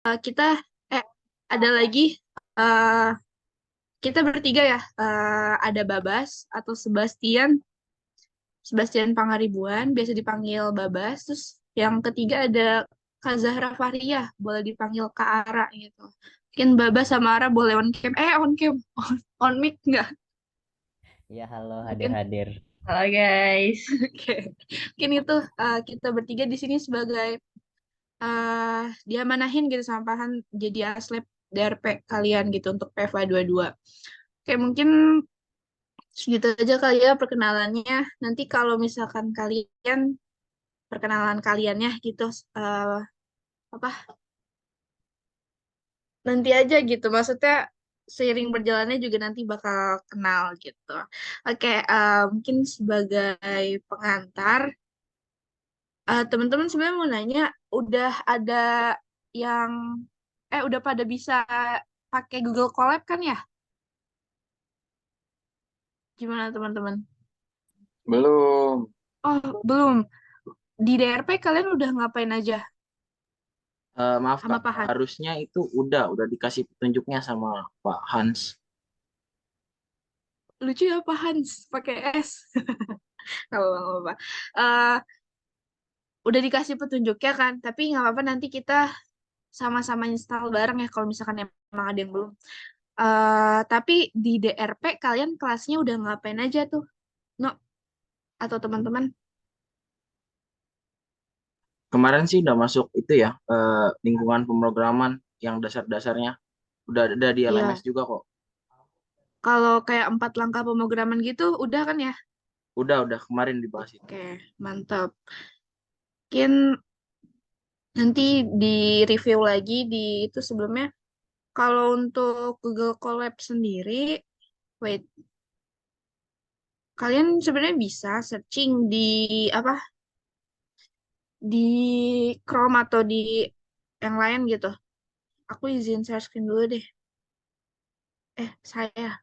Kita ada lagi eh, kita bertiga ya. Ada Babas atau Sebastian, Sebastian Pangaribuan, biasa dipanggil Babas. Terus yang ketiga ada Kak Zahra Fahriyah, boleh dipanggil Kak Ara gitu. Mungkin Babas sama Ara boleh on cam, on cam, on mic nggak? Ya, halo, Mungkin. hadir-hadir. Halo guys. Oke. Mungkin itu kita bertiga di sini sebagai diamanahin gitu sama Pahan jadi aslep DRP kalian gitu untuk PFA 22. Oke, mungkin segitu aja kali ya perkenalannya. Nanti kalau misalkan kalian, perkenalan kaliannya gitu, eh, apa, nanti aja gitu. Maksudnya seiring berjalannya juga nanti bakal kenal gitu. Oke, mungkin sebagai pengantar, teman-teman sebenarnya mau nanya, udah ada yang, udah pada bisa pakai Google Colab kan ya? Gimana teman-teman? Belum. Oh, belum. Di DRP kalian udah ngapain aja Maaf sama Kak, Pak Han? harusnya itu udah dikasih petunjuknya sama Pak Hans. Lucu ya Pak Hans, pakai S. Nggak apa-apa, nggak apa-apa. Eh, udah dikasih petunjuknya kan, tapi nggak apa-apa nanti kita sama-sama install bareng ya kalau misalkan emang ada yang belum. Tapi di DRP kalian kelasnya udah ngapain aja tuh? No, atau teman-teman? Kemarin sih udah masuk itu ya, lingkungan pemrograman yang dasar-dasarnya. Udah di LMS Iya. juga kok. Kalau kayak 4 langkah pemrograman gitu, udah kan ya? Udah kemarin dibahas itu. Oke, mantap. Mungkin nanti di review lagi di itu sebelumnya. Kalau untuk Google Colab sendiri, wait, kalian sebenarnya bisa searching di apa, di Chrome atau di yang lain gitu. Aku izin share screen dulu deh. Saya.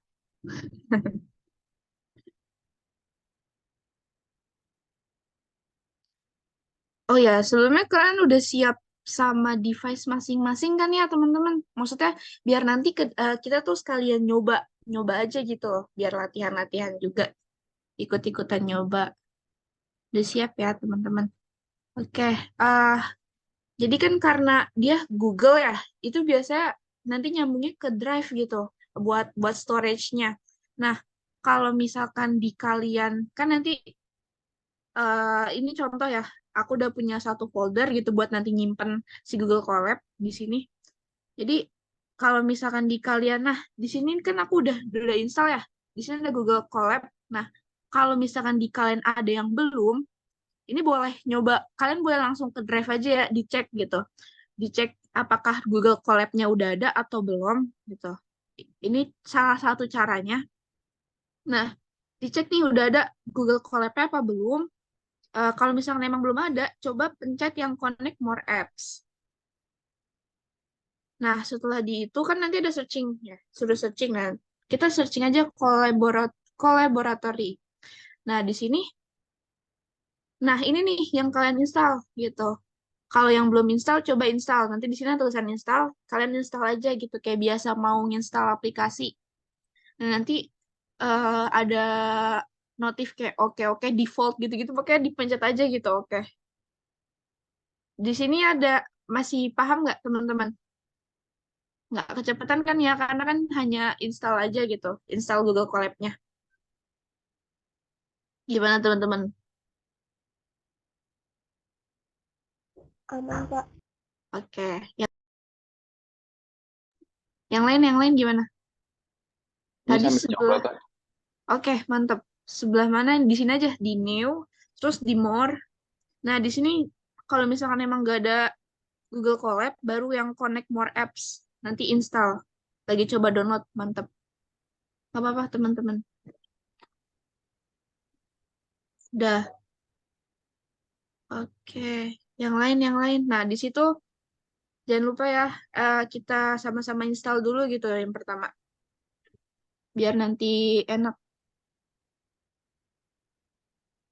Oh ya, sebelumnya kalian udah siap sama device masing-masing kan ya teman-teman? Maksudnya biar nanti kita tuh sekalian nyoba, nyoba aja gitu loh, biar latihan-latihan juga, ikut-ikutan nyoba. Udah siap ya teman-teman? Oke, ah jadi kan karena dia Google ya, itu biasanya nanti nyambungnya ke Drive gitu buat buat storage-nya. Nah, kalau misalkan di kalian kan nanti ini contoh ya, aku udah punya satu folder gitu buat nanti nyimpen si Google Colab di sini. Jadi kalau misalkan di kalian, nah di sini kan aku udah install ya, di sini ada Google Colab. Nah, kalau misalkan di kalian ada yang belum, ini boleh nyoba, kalian boleh langsung ke Drive aja ya, dicek gitu, dicek apakah Google Colab-nya udah ada atau belum gitu. Ini salah satu caranya. Nah, dicek nih udah ada Google Colab-nya apa belum. Kalau misalnya emang belum ada, coba pencet yang Connect More Apps. Nah, setelah di itu kan nanti ada searching ya, sudah searching kan. Kita searching aja collaboratory. Nah, di sini, nah ini nih yang kalian install gitu. Kalau yang belum install, coba install. Nanti di sini ada tulisan install, kalian install aja gitu kayak biasa mau install aplikasi. Nah, nanti ada notif kayak oke oke default gitu-gitu, pokoknya dipencet aja gitu oke. Di sini ada, masih paham nggak teman-teman? Nggak kecepatan kan ya, karena kan hanya install aja gitu, install Google Colab-nya. Gimana teman-teman? Aman, Pak. Oke, yang lain gimana? Ini Tadi sambil coba sebelah, Kak. oke mantap. Sebelah mana? Di sini aja, di New, terus di More. Nah, di sini kalau misalkan emang nggak ada Google Colab, baru yang Connect More Apps. Nanti install. Lagi coba download, mantap. Nggak apa-apa teman-teman. Udah, oke. Yang lain. Nah, di situ jangan lupa ya, kita sama-sama install dulu gitu yang pertama. Biar nanti enak,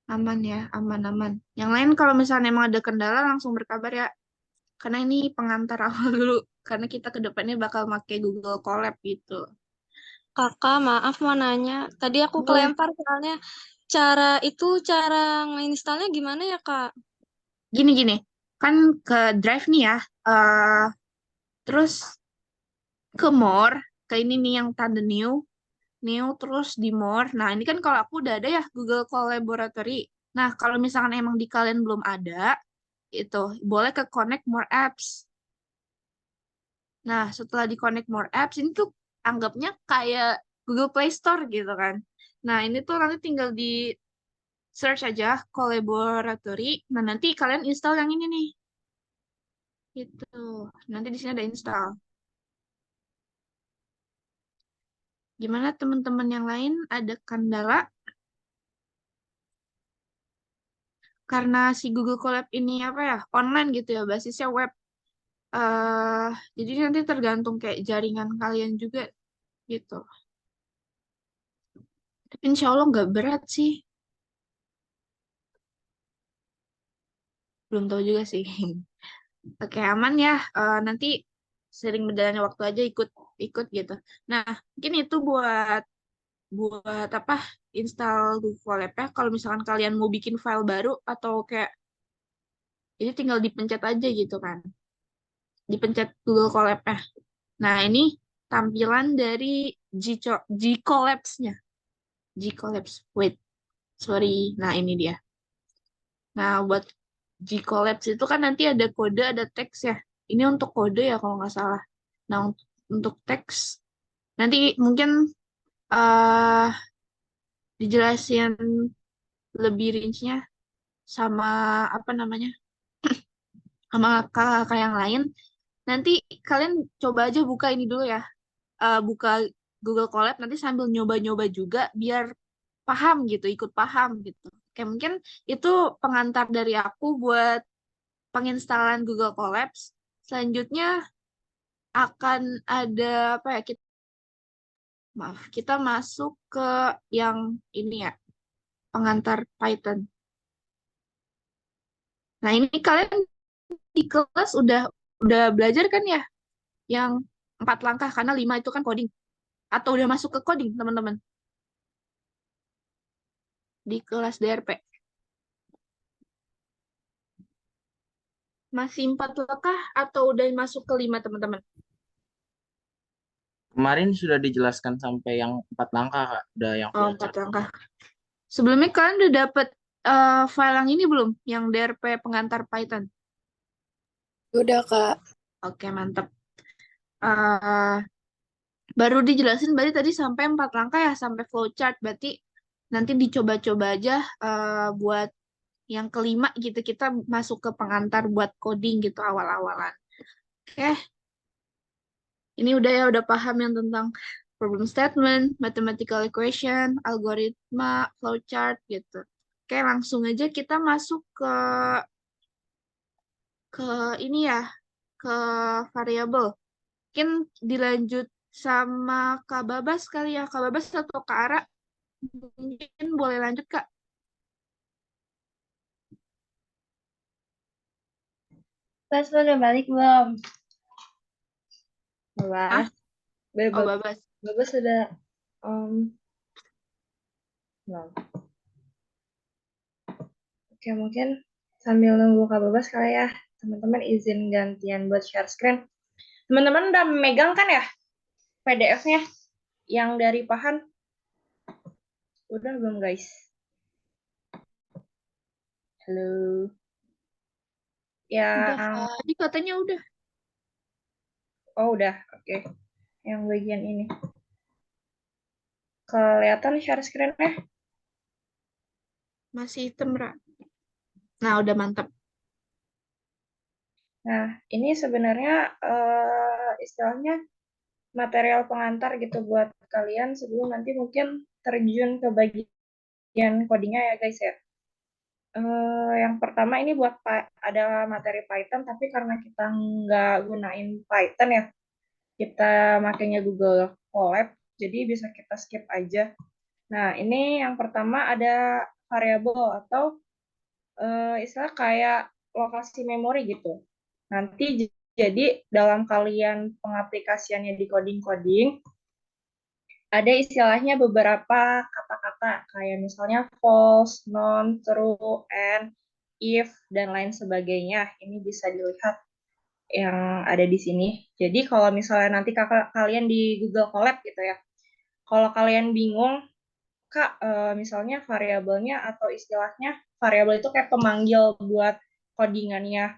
aman ya, aman-aman. Yang lain kalau misalnya emang ada kendala langsung berkabar ya. Karena ini pengantar awal dulu. karena kita ke depannya bakal pakai Google Colab gitu. Kakak, maaf mau nanya. Tadi aku Boleh. kelempar soalnya cara ngeinstalnya gimana ya, Kak? Gini-gini, kan ke Drive nih ya, terus ke More, ke ini nih yang tanda new, terus di More. Nah, ini kan kalau aku udah ada ya Google Collaboratory. Nah, kalau misalkan emang di kalian belum ada, itu boleh ke Connect More Apps. Nah, setelah di Connect More Apps, ini tuh anggapnya kayak Google Play Store gitu kan. Nah, ini tuh nanti tinggal di search aja Collaboratory. Nah, nanti kalian install yang ini nih. Gitu. Nanti di sini ada install. Gimana teman-teman yang lain? Ada kendala? Karena si Google Colab ini apa ya? Online gitu ya, basisnya web. eh jadi nanti tergantung kayak jaringan kalian juga gitu. Tapi insya Allah nggak berat sih. Belum tahu juga sih. Oke, aman ya. Nanti sering berjalannya waktu aja ikut gitu. Nah, mungkin itu buat buat apa? Install Google Colab ya. Kalau misalkan kalian mau bikin file baru atau kayak ini tinggal dipencet aja gitu kan. Dipencet Google Colab ya. Nah, ini tampilan dari G-Collapse-nya. G-Collapse. Wait, sorry. Nah, ini dia. Nah, buat G-Collapse itu kan nanti ada kode, ada teks ya. Ini untuk kode ya kalau nggak salah. Nah, untuk teks, nanti mungkin eh dijelasin lebih rinci-nya sama apa namanya, sama kakak yang lain. Nanti kalian coba aja buka ini dulu ya. Buka Google Colab, nanti sambil nyoba-nyoba juga biar paham gitu, ikut paham gitu. Kayak mungkin itu pengantar dari aku buat penginstalan Google Colabs. Selanjutnya akan ada apa ya? Kita masuk ke yang ini ya, pengantar Python. Nah, ini kalian di kelas udah belajar kan ya yang 4 langkah karena 5 itu kan coding. Atau udah masuk ke coding, teman-teman, di kelas DRP. Masih 4 langkah atau udah masuk ke 5, teman-teman? Kemarin sudah dijelaskan sampai yang 4 langkah, Kak. Udah yang Oh, flowchart. 4 langkah. Sebelumnya kalian udah dapet file yang ini belum? Yang DRP pengantar Python? Udah, Kak. Oke, mantap. Eh, baru dijelasin berarti tadi sampai 4 langkah ya, sampai flowchart. Berarti nanti dicoba-coba aja buat yang kelima gitu. Kita masuk ke pengantar buat coding gitu awal-awalan. Oke, ini udah ya, udah paham yang tentang problem statement, mathematical equation, algoritma, flowchart gitu. Oke, langsung aja kita masuk ke ini ya, ke variabel. Mungkin dilanjut sama Kak Babas kali ya. Kak Babas atau Kak Ara, mungkin boleh lanjut, Kak. Pas udah balik belum? Ah, Babas. oh Babas. Babas sudah belum. Oke, mungkin sambil nunggu Kak Babas kali ya, teman-teman izin gantian buat share screen. Teman-teman udah megang kan ya PDF-nya yang dari Pahan? Udah belum, guys? Halo. Udah, Yang Kak. Tadi katanya udah. oh udah, oke. Yang bagian ini. Kelihatan share screen-nya? Masih hitam, Ra. Nah, udah mantap. Nah, ini sebenarnya istilahnya material pengantar gitu buat kalian sebelum nanti mungkin terjun ke bagian codingnya ya guys ya. Yang pertama ini buat ada materi Python, tapi karena kita nggak gunain Python ya, kita makainya Google Colab, jadi bisa kita skip aja. Nah, ini yang pertama ada variabel atau istilah kayak lokasi memori gitu. Nanti Jadi dalam kalian pengaplikasiannya di coding-coding, ada istilahnya beberapa kata-kata kayak misalnya false, non, true, and, if, dan lain sebagainya. Ini bisa dilihat yang ada di sini. Jadi kalau misalnya nanti kalian di Google Colab gitu ya, kalau kalian bingung, Kak, misalnya variabelnya atau istilahnya variabel itu kayak pemanggil buat codingannya,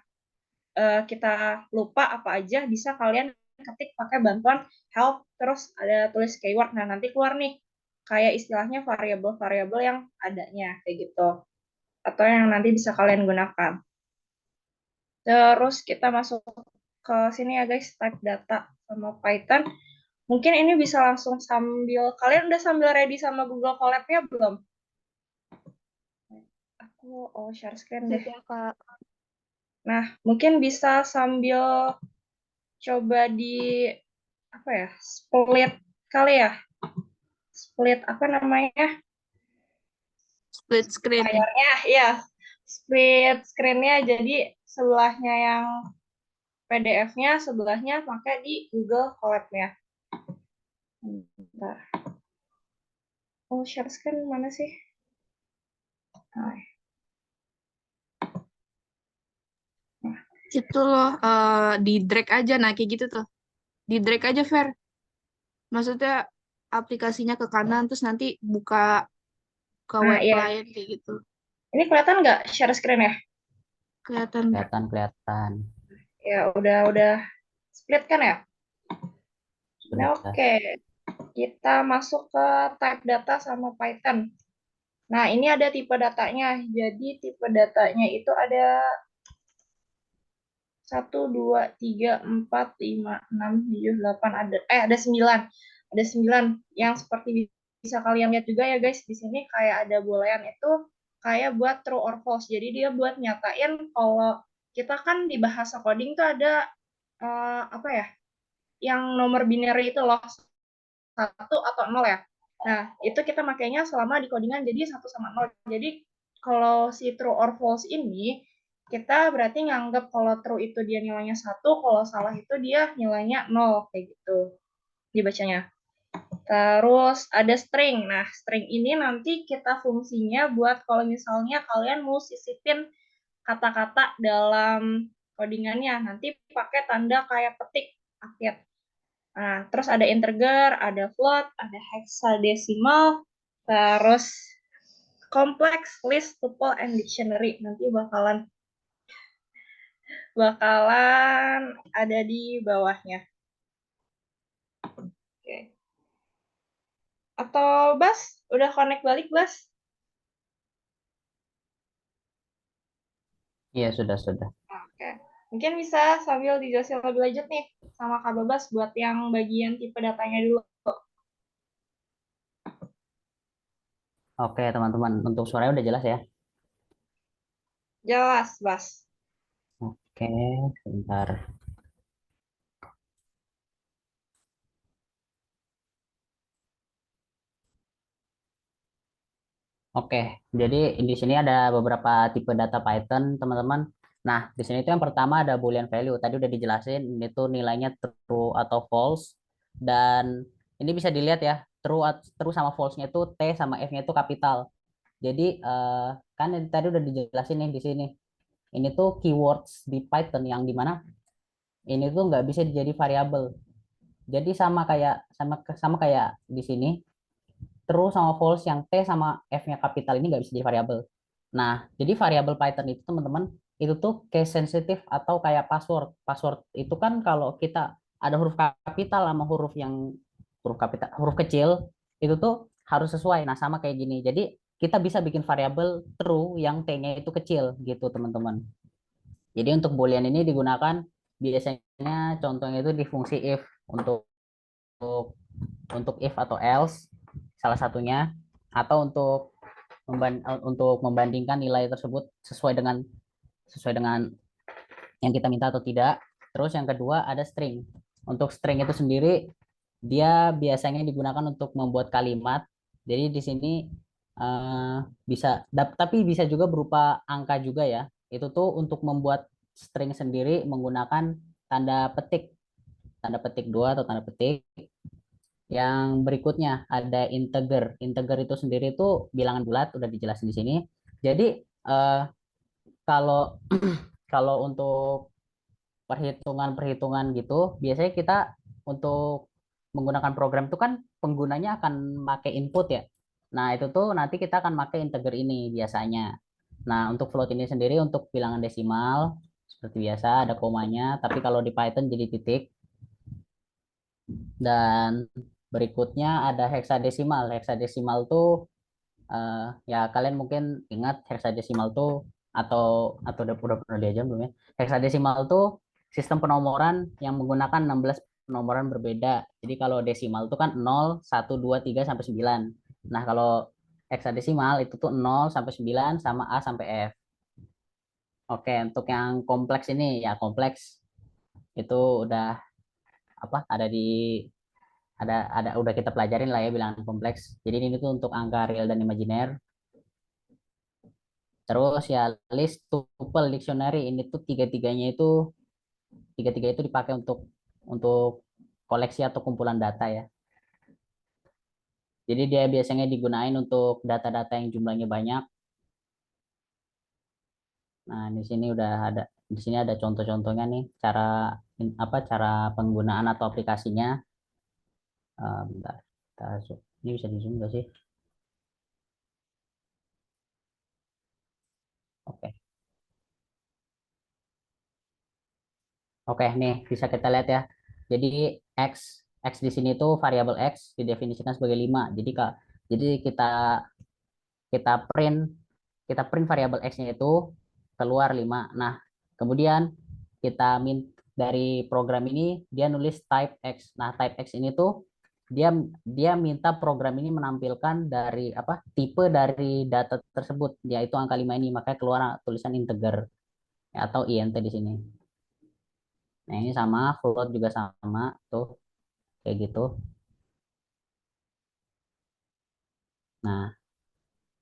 kita lupa apa aja, bisa kalian ketik pakai bantuan help, terus ada tulis keyword. Nah, nanti keluar nih kayak istilahnya variabel-variabel yang adanya kayak gitu. Atau yang nanti bisa kalian gunakan. Terus kita masuk ke sini ya guys, type data sama Python. Mungkin ini bisa langsung kalian udah sambil ready sama Google Colab-nya belum? Aku share screen deh. Sudah, Kak. Nah, mungkin bisa sambil coba di apa ya, split kali ya. Split apa namanya? Split screen. Layarnya, ya. Split screen-nya, jadi sebelahnya yang PDF-nya, sebelahnya pakai di Google Colab-nya. Bentar. Oh, share screen mana sih? Nah, Itu loh, di drag aja. Nah, kayak gitu tuh. Di drag aja, Fer. Maksudnya aplikasinya ke kanan, terus nanti buka ke web iya. lain kayak gitu. Ini kelihatan nggak share screen ya? Kelihatan. Kelihatan. Ya, udah split kan ya? Nah, Sudah. oke. Kita masuk ke type data sama Python. Nah, ini ada tipe datanya. Jadi, tipe datanya itu ada 1, 2, 3, 4, 5, 6, 7, 8, ada 9. Ada 9 yang seperti bisa kalian lihat juga ya guys. Di sini kayak ada boolean itu kayak buat true or false. Jadi dia buat nyatain kalau kita kan di bahasa coding tuh ada apa ya? Yang nomor binary itu loh, 1 atau 0 ya. Nah, itu kita makainya selama di codingan jadi 1 sama 0. Jadi kalau si true or false ini kita berarti nganggap kalau true itu dia nilainya 1, kalau salah itu dia nilainya 0 kayak gitu dibacanya. Terus ada string. Nah, string ini nanti kita fungsinya buat kalau misalnya kalian mau sisipin kata-kata dalam codingannya, nanti pakai tanda kayak petik akhir. Nah, terus ada integer, ada float, ada hexadesimal, terus complex, list, tuple, and dictionary. Nanti bakalan ada di bawahnya. Oke. Atau Bas, udah connect balik Bas? Iya, sudah. Oke. Mungkin bisa sambil dijelasin lebih lanjut nih sama Kak Babas buat yang bagian tipe datanya dulu. Oke, teman-teman. Untuk suaranya udah jelas ya? Jelas, Bas. Oke, sebentar. Oke, jadi di sini ada beberapa tipe data Python, teman-teman. Nah, di sini itu yang pertama ada Boolean value. Tadi udah dijelasin, ini tuh nilainya true atau false. Dan ini bisa dilihat ya, true sama false-nya itu T sama F-nya itu kapital. Jadi, kan tadi udah dijelasin nih di sini. Ini tuh keywords di Python yang dimana ini tuh nggak bisa jadi variabel. Jadi sama kayak di sini, true sama false yang T sama F-nya kapital ini nggak bisa jadi variabel. Nah, jadi variabel Python itu teman-teman, itu tuh case sensitif atau kayak password. Password itu kan kalau kita ada huruf kapital sama huruf kecil, itu tuh harus sesuai. Nah, sama kayak gini. Jadi kita bisa bikin variabel true yang T-nya itu kecil gitu, teman-teman. Jadi untuk boolean ini digunakan biasanya contohnya itu di fungsi if untuk if atau else salah satunya, atau untuk membandingkan nilai tersebut sesuai dengan yang kita minta atau tidak. Terus yang kedua ada string. Untuk string itu sendiri dia biasanya digunakan untuk membuat kalimat. Jadi di sini tapi bisa juga berupa angka juga ya. Itu tuh untuk membuat string sendiri menggunakan tanda petik 2 atau tanda petik. Yang berikutnya ada integer. Integer itu sendiri itu bilangan bulat, udah dijelasin di sini. Jadi kalau kalau untuk perhitungan gitu, biasanya kita untuk menggunakan program itu kan penggunanya akan pakai input ya. Nah, itu tuh nanti kita akan pakai integer ini biasanya. Nah, untuk float ini sendiri untuk bilangan desimal seperti biasa ada komanya, tapi kalau di Python jadi titik. Dan berikutnya ada heksadesimal. Heksadesimal tuh ya kalian mungkin ingat heksadesimal tuh atau udah pernah diajar belum ya? Heksadesimal tuh sistem penomoran yang menggunakan 16 penomoran berbeda. Jadi kalau desimal itu kan 0, 1, 2, 3 sampai 9. Nah, kalau heksadesimal itu tuh 0 sampai 9 sama A sampai F. Oke, untuk yang kompleks ini ya kompleks itu udah apa ada udah kita pelajarin lah ya bilangan kompleks. Jadi ini tuh untuk angka real dan imajiner. Terus ya list, tuple, dictionary ini tuh tiga-tiga itu dipakai untuk koleksi atau kumpulan data ya. Jadi dia biasanya digunain untuk data-data yang jumlahnya banyak. Nah, di sini ada contoh-contohnya nih cara penggunaan atau aplikasinya. Bentar, ini bisa di zoom nggak sih? Oke. Oke, nih bisa kita lihat ya. Jadi x di sini tuh variabel x didefinisikan sebagai 5. Jadi kita kita print kita print variabel x-nya itu keluar 5. Nah, kemudian dari program ini dia nulis type x. Nah, type x ini tuh dia dia minta program ini menampilkan dari tipe dari data tersebut, yaitu angka 5 ini, makanya keluar tulisan integer ya, atau int di sini. Nah, ini sama float juga sama tuh kayak gitu. Nah,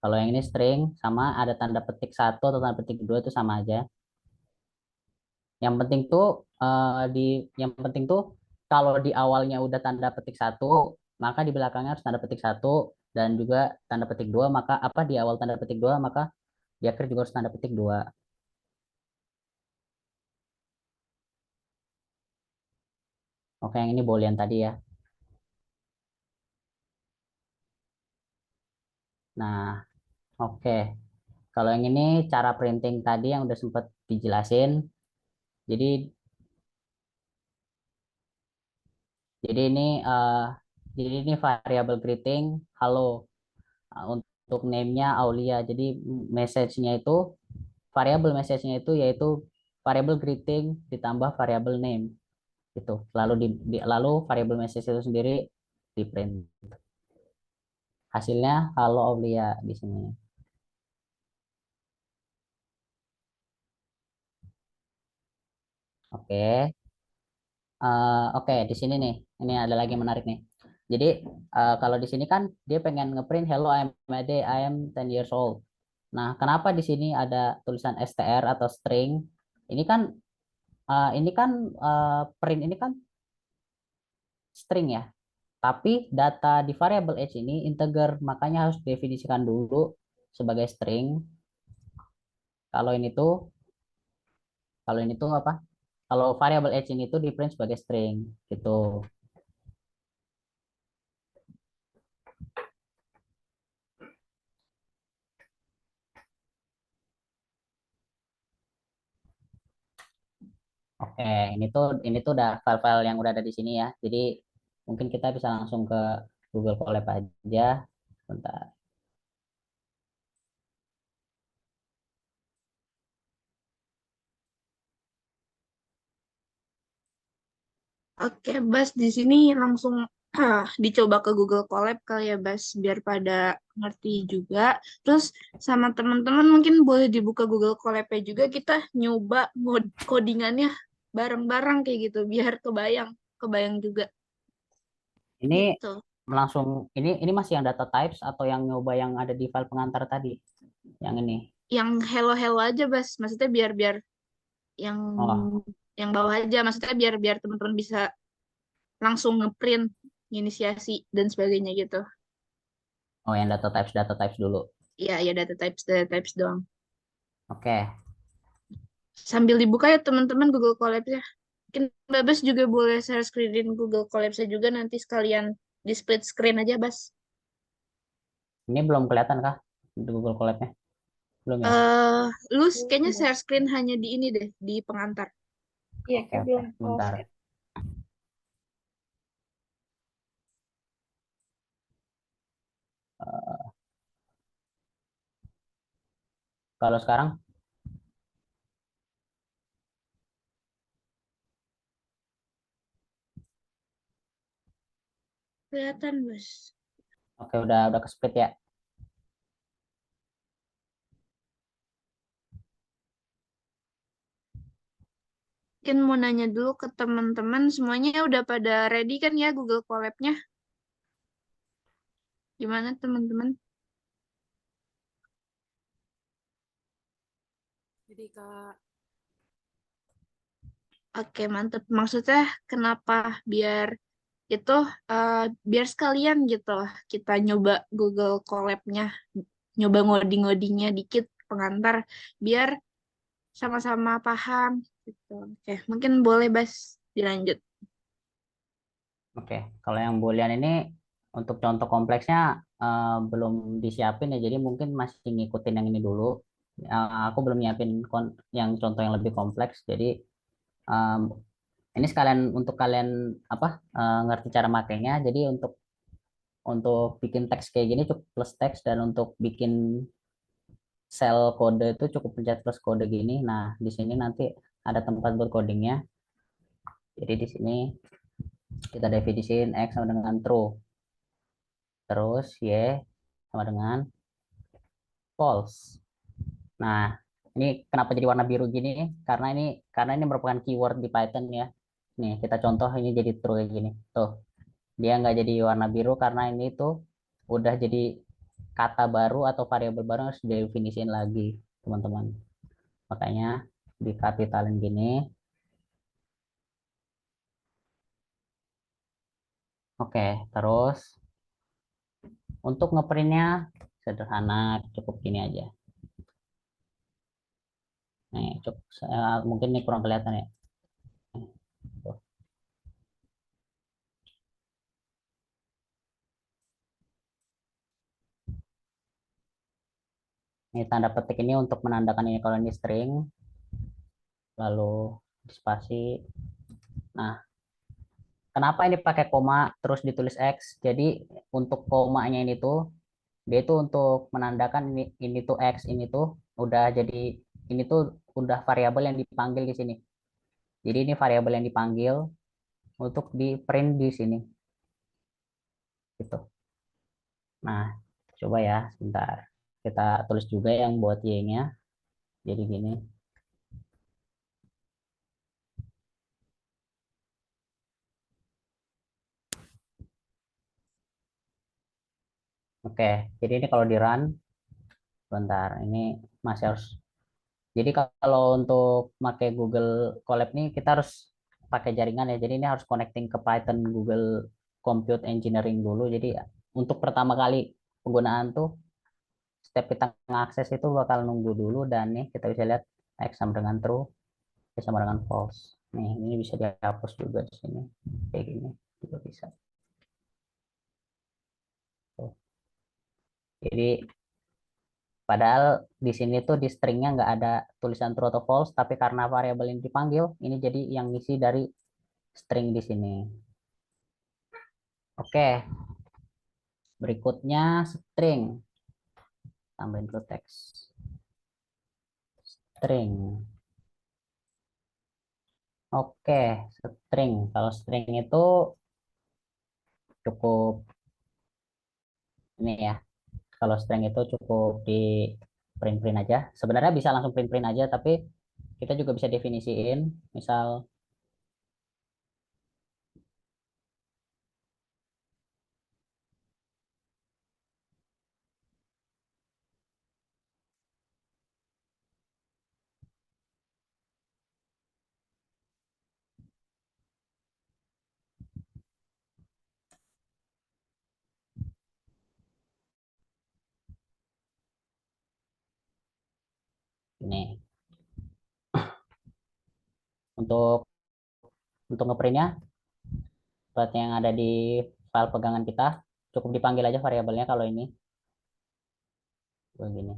kalau yang ini string sama ada tanda petik 1 atau tanda petik 2 itu sama aja. Yang penting tuh kalau di awalnya udah tanda petik 1, maka di belakangnya harus tanda petik 1 dan juga tanda petik 2, maka di awal tanda petik 2 maka di akhir juga harus tanda petik 2. Oke, yang ini boolean tadi ya. Nah, oke. Kalau yang ini cara printing tadi yang udah sempat dijelasin. Jadi Jadi ini eh, variabel greeting halo. Untuk name-nya Aulia. Jadi message-nya itu variabel message-nya itu yaitu variabel greeting ditambah variabel name gitu. Lalu variabel message itu sendiri di print. Hasilnya halo Aulia di sini. Oke. Oke, di sini nih. Ini ada lagi yang menarik nih. Jadi kalau di sini kan dia pengen ngeprint hello I'm Made, I am 10 years old. Nah, kenapa di sini ada tulisan str atau string? Ini kan print ini kan string ya. Tapi data di variabel h ini integer, makanya harus definisikan dulu sebagai string. Kalau ini tuh apa? Kalau variabel h ini tuh di print sebagai string gitu. Oke, ini tuh udah file-file yang udah ada di sini ya. Jadi mungkin kita bisa langsung ke Google Colab aja. Bentar. Oke, Bas, di sini langsung dicoba ke Google Colab kali ya, Bas, biar pada ngerti juga. Terus sama teman-teman mungkin boleh dibuka Google Colab-nya juga, kita nyoba codingannya bareng-bareng kayak gitu, biar kebayang juga Ini gitu. ini masih yang data types atau yang nyoba yang ada di file pengantar tadi? Yang ini. Yang hello-hello aja, Bas. Maksudnya biar yang Oh, yang bawah aja, maksudnya biar biar teman-teman bisa langsung ngeprint inisiasi dan sebagainya gitu. Oh, yang data types dulu. Iya, ya data types doang. Oke. Sambil dibuka ya teman-teman Google Colabs-nya. Mungkin Babes juga boleh share screen Google Colabs-nya juga nanti sekalian di split screen aja, Bas. Ini belum kelihatan kah di Google Colab-nya? Belum ya? Lu kayaknya share screen hanya di ini deh, di pengantar. Iya, Oke, kayak oke. belum full Bentar. set. Kalau sekarang, Kelihatan, Bos. oke, udah ke split ya. Mungkin mau nanya dulu ke teman-teman, semuanya udah pada ready kan ya Google Colab-nya? Gimana teman-teman? Jadi Kak, Oke, mantep. Maksudnya kenapa biar itu biar sekalian gitu kita nyoba Google Colab-nya, nyoba ngoding-ngodingnya dikit pengantar biar sama-sama paham gitu. Oke, mungkin boleh Bas dilanjut. Oke, kalau yang boolean ini untuk contoh kompleksnya belum disiapin ya, jadi mungkin masih ngikutin yang ini dulu. Aku belum nyiapin yang contoh yang lebih kompleks, jadi em, ini sekalian untuk kalian apa ngerti cara makainya. Jadi untuk bikin teks kayak gini cukup plus teks, dan untuk bikin sel kode itu cukup pencet plus kode gini. Nah, di sini nanti ada tempat buat codingnya. Jadi di sini kita definisiin x sama dengan true, terus y sama dengan false. Nah, ini kenapa jadi warna biru gini? Karena ini merupakan keyword di Python ya. Nih, kita contoh ini jadi true kayak gini. Tuh, dia nggak jadi warna biru karena ini tuh udah jadi kata baru atau variabel baru harus definisiin lagi, teman-teman. Makanya dikapitalin gini. Oke, terus untuk ngeprintnya sederhana, cukup gini aja. Nih, cukup, mungkin ini kurang kelihatan ya. Tuh. Ini tanda petik ini untuk menandakan ini kalau ini string, lalu spasi. Nah, kenapa ini pakai koma terus ditulis X? Jadi untuk komanya ini tuh dia itu untuk menandakan ini tuh X, ini tuh udah jadi, ini tuh udah variabel yang dipanggil di sini. Jadi ini variabel yang dipanggil untuk di print di sini gitu. Nah, coba ya sebentar. Kita tulis juga yang buat Y-nya. Jadi gini. Oke, jadi ini kalau di run, bentar, ini masih harus. Jadi kalau untuk pakai Google Colab nih kita harus pakai jaringan ya. Jadi ini harus connecting ke Python Google Compute Engineering dulu. Jadi untuk pertama kali penggunaan tuh step kita mengakses itu bakal nunggu dulu, dan nih kita bisa lihat X sama dengan true, Y sama dengan false. Nih ini bisa dihapus juga di sini. Kayak gini juga bisa. Tuh. Jadi padahal di sini tuh di stringnya nggak ada tulisan true atau false, tapi karena variabel ini dipanggil, ini jadi yang ngisi dari string di sini. Oke, berikutnya string. Tambahin dulu teks. String. Oke, string. Kalau string itu cukup ini ya. Kalau string itu cukup di print-print aja. Sebenarnya bisa langsung print-print aja, tapi kita juga bisa definisiin. Misal Ini untuk ngeprintnya seperti yang ada di file pegangan kita, cukup dipanggil aja variabelnya kalau ini begini.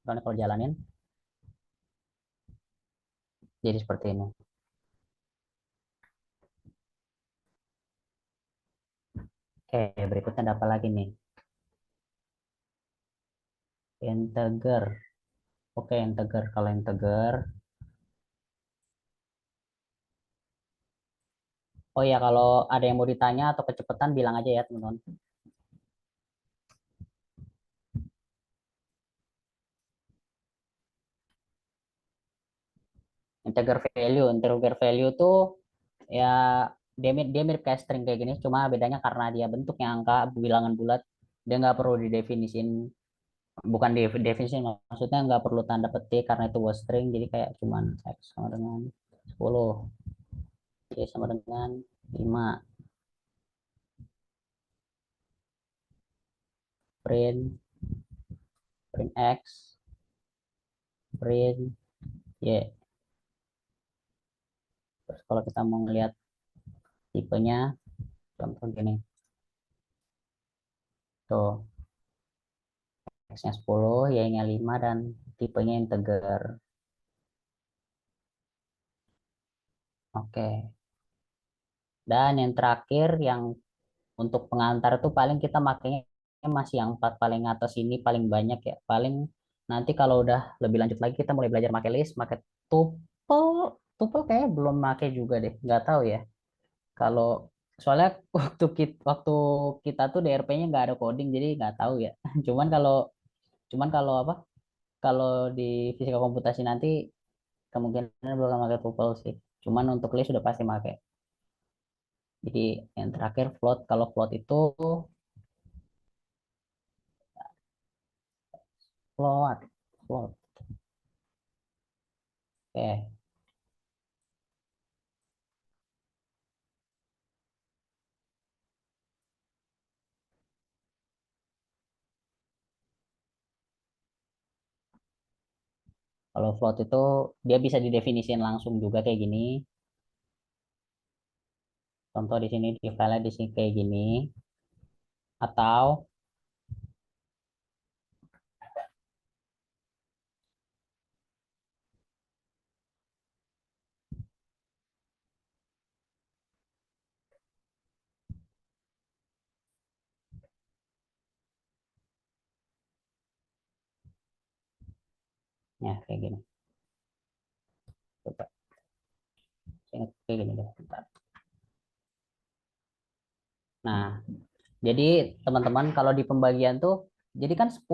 Kalau jalanin jadi seperti ini. Oke, berikutnya ada apa lagi nih? Integer. Oke, integer. Kalau integer, oh ya, kalau ada yang mau ditanya atau kecepatan bilang aja ya teman-teman. Integer value tuh ya dia mirip kayak string kayak gini, cuma bedanya karena dia bentuknya angka bilangan bulat, dia nggak perlu didefinisin, bukan definisi, maksudnya nggak perlu tanda petik karena itu was string, jadi kayak cuman x sama dengan 10, y sama dengan 5, print x, print y. Terus kalau kita mau ngelihat tipenya, contoh gini tuh, x-nya 10, y-nya 5, dan tipenya integer. Oke, dan yang terakhir yang untuk pengantar itu paling kita makanya masih yang 4 paling atas ini paling banyak ya. Paling nanti kalau udah lebih lanjut lagi kita mulai belajar pakai list, pakai tuple. Tuple kayak belum pakai juga deh, nggak tahu ya. Kalau soalnya waktu kita tuh DRP-nya nggak ada coding, jadi nggak tahu ya. Cuman kalau apa? Kalau di fisika komputasi nanti kemungkinan bakal pakai tuple sih. Cuman untuk list sudah pasti pakai. Jadi yang terakhir float. Kalau float itu float, float. Oke. Kalau float itu dia bisa didefinisikan langsung juga kayak gini. Contoh di sini di file di sini kayak gini. Atau ya kayak gini. Coba kayak gini deh. Bentar. Nah, jadi teman-teman kalau di pembagian tuh jadi kan 10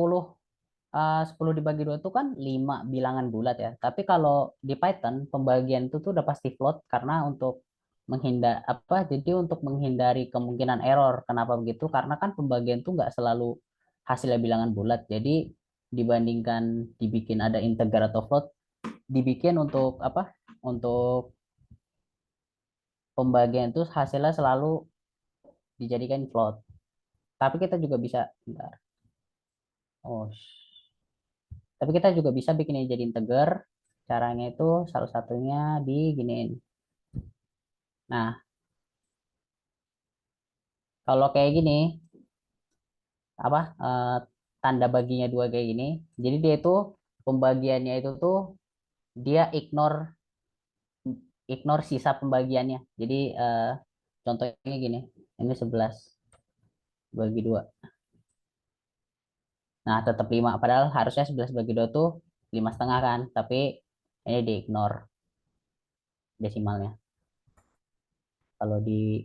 dibagi 2 itu kan 5 bilangan bulat ya. Tapi kalau di Python pembagian itu tuh udah pasti float karena untuk jadi untuk menghindari kemungkinan error. Kenapa begitu? Karena kan pembagian tuh nggak selalu hasilnya bilangan bulat. Jadi dibandingkan dibikin ada integer atau float, dibikin untuk apa? Untuk pembagian itu hasilnya selalu dijadikan float. Tapi kita juga bisa, bentar. Oh, tapi kita juga bisa bikin jadi integer. Caranya itu salah satunya diginiin. Nah, kalau kayak gini, apa tanda baginya dua kayak gini, jadi dia itu pembagiannya itu tuh dia ignore ignore sisa pembagiannya. Jadi contohnya gini, ini 11 bagi 2. Nah, tetap 5. Padahal harusnya 11 bagi 2 tuh 5,5 kan. Tapi ini di ignore desimalnya. Kalau di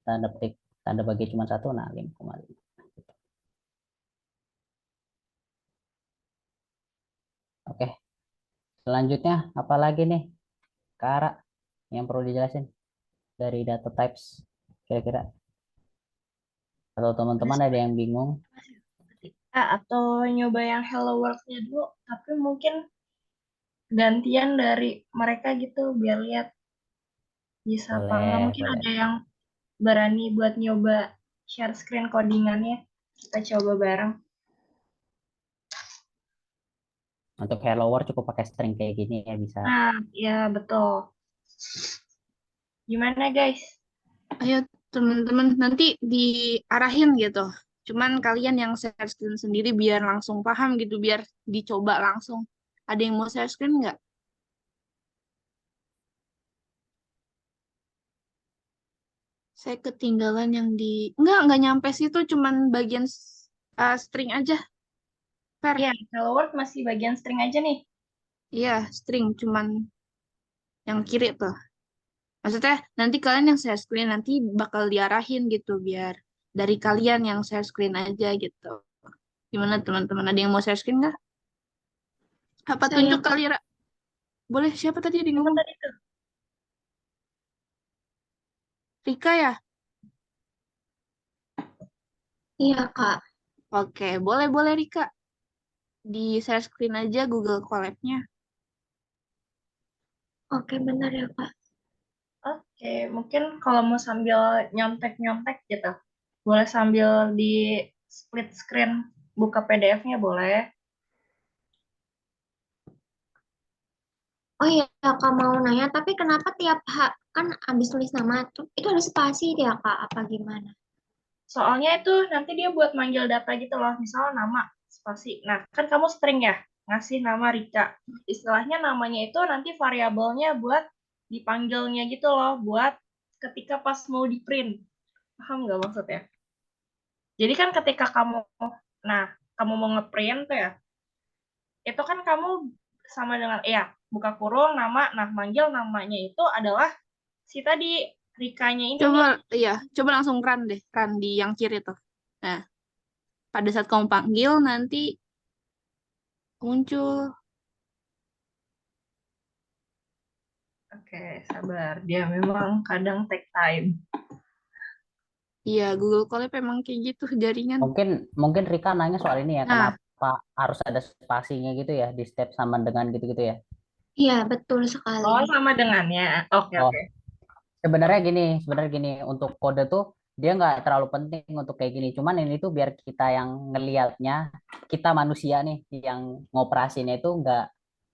tanda petik tanda bagi cuma 1, nah 5,5. Oke, selanjutnya apa lagi nih, Kara, yang perlu dijelasin dari data types kira-kira? Atau teman-teman ada yang bingung? Atau nyoba yang Hello World-nya dulu, tapi mungkin gantian dari mereka gitu biar lihat bisa apa enggak. Boleh, Mungkin boleh. ada yang berani buat nyoba share screen codingannya. Kita coba bareng. Untuk hello world cukup pakai string kayak gini ya bisa. Nah, ya betul. Gimana guys? Ayo teman-teman nanti diarahin gitu. Cuman kalian yang share screen sendiri biar langsung paham gitu, biar dicoba langsung. Ada yang mau share screen nggak? Saya ketinggalan yang di... Nggak nyampe situ, cuman bagian string aja. Fer, Ya, hello world masih bagian string aja nih. iya string, cuman yang kiri tuh. Maksudnya nanti kalian yang share screen nanti bakal diarahin gitu, biar dari kalian yang share screen aja gitu. Gimana teman-teman? Ada yang mau share screen nggak? Apa Saya, tunjuk kali, Ra? Boleh, siapa tadi yang Apa ngomong? tadi tuh? Rika ya? iya Kak. Oke, boleh Rika. Di share screen aja Google Colab-nya. Oke, benar ya Kak. Oke, mungkin kalau mau sambil nyontek-nyontek gitu, boleh sambil di split screen buka PDF-nya boleh. Oh iya Kak, mau nanya, tapi kenapa tiap kan abis tulis nama tuh itu ada spasi ya Kak? Apa gimana? Soalnya itu nanti dia buat manggil data gitu loh, misalnya nama, spasi. Nah, kan kamu string ya, ngasih nama Rika. Istilahnya namanya itu nanti variabelnya buat dipanggilnya gitu loh, buat ketika pas mau di print. Paham nggak maksudnya? Jadi kan ketika nah, kamu mau ngeprint tuh ya, itu kan kamu sama dengan, ya, buka kurung, nama, nah manggil namanya itu adalah si tadi, Rikanya ini Coba, nih. iya, coba langsung run deh. Run di yang kiri tuh. Nah, pada saat kamu panggil nanti muncul. Oke, sabar. Dia memang kadang take time. Iya, Google Colab emang kayak gitu jaringan. Mungkin mungkin Rika nanya soal ini ya, Nah, kenapa harus ada spasinya gitu ya di step sama dengan gitu-gitu ya. Iya, betul sekali. Oh, sama dengannya. Oke, Oh, oke. sebenarnya gini untuk kode tuh dia nggak terlalu penting untuk kayak gini. Cuman ini tuh biar kita yang ngelihatnya, kita manusia nih yang ngoperasinya itu nggak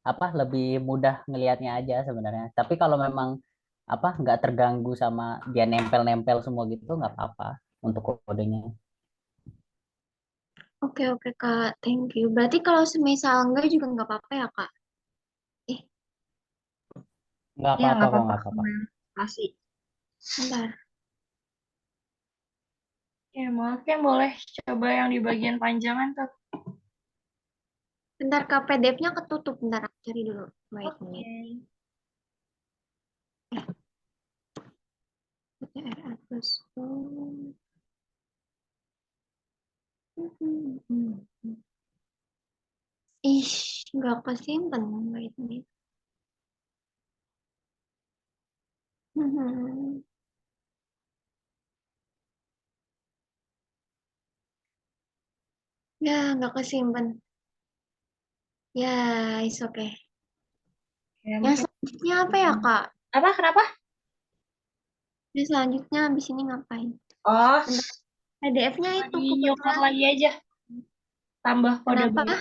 apa lebih mudah ngelihatnya aja sebenarnya. Tapi kalau memang apa nggak terganggu sama dia nempel-nempel semua gitu nggak apa-apa untuk kodenya. Oke, oke Kak, thank you. Berarti kalau semisal enggak juga nggak apa-apa ya Kak? Eh, Nggak Iya, apa-apa nggak kok apa-apa. nggak apa-apa. Pasti. bentar. Ya, mungkin boleh coba yang di bagian panjangan tuh. Bentar Kak, PDF-nya ketutup. Bentar, aku cari dulu. Wait a Oke. minute. PTRA plus. Oh. Ih, nggak kesimpan. Wait a minute. Ya, nggak kesimpan. Ya, is okay. Ya, Yang mungkin. selanjutnya apa ya Kak? Apa? Kenapa? Yang selanjutnya habis ini ngapain? Oh, Bentar. PDF-nya itu lagi nyukur kebetulan. lagi aja. Tambah kode Kenapa? baru.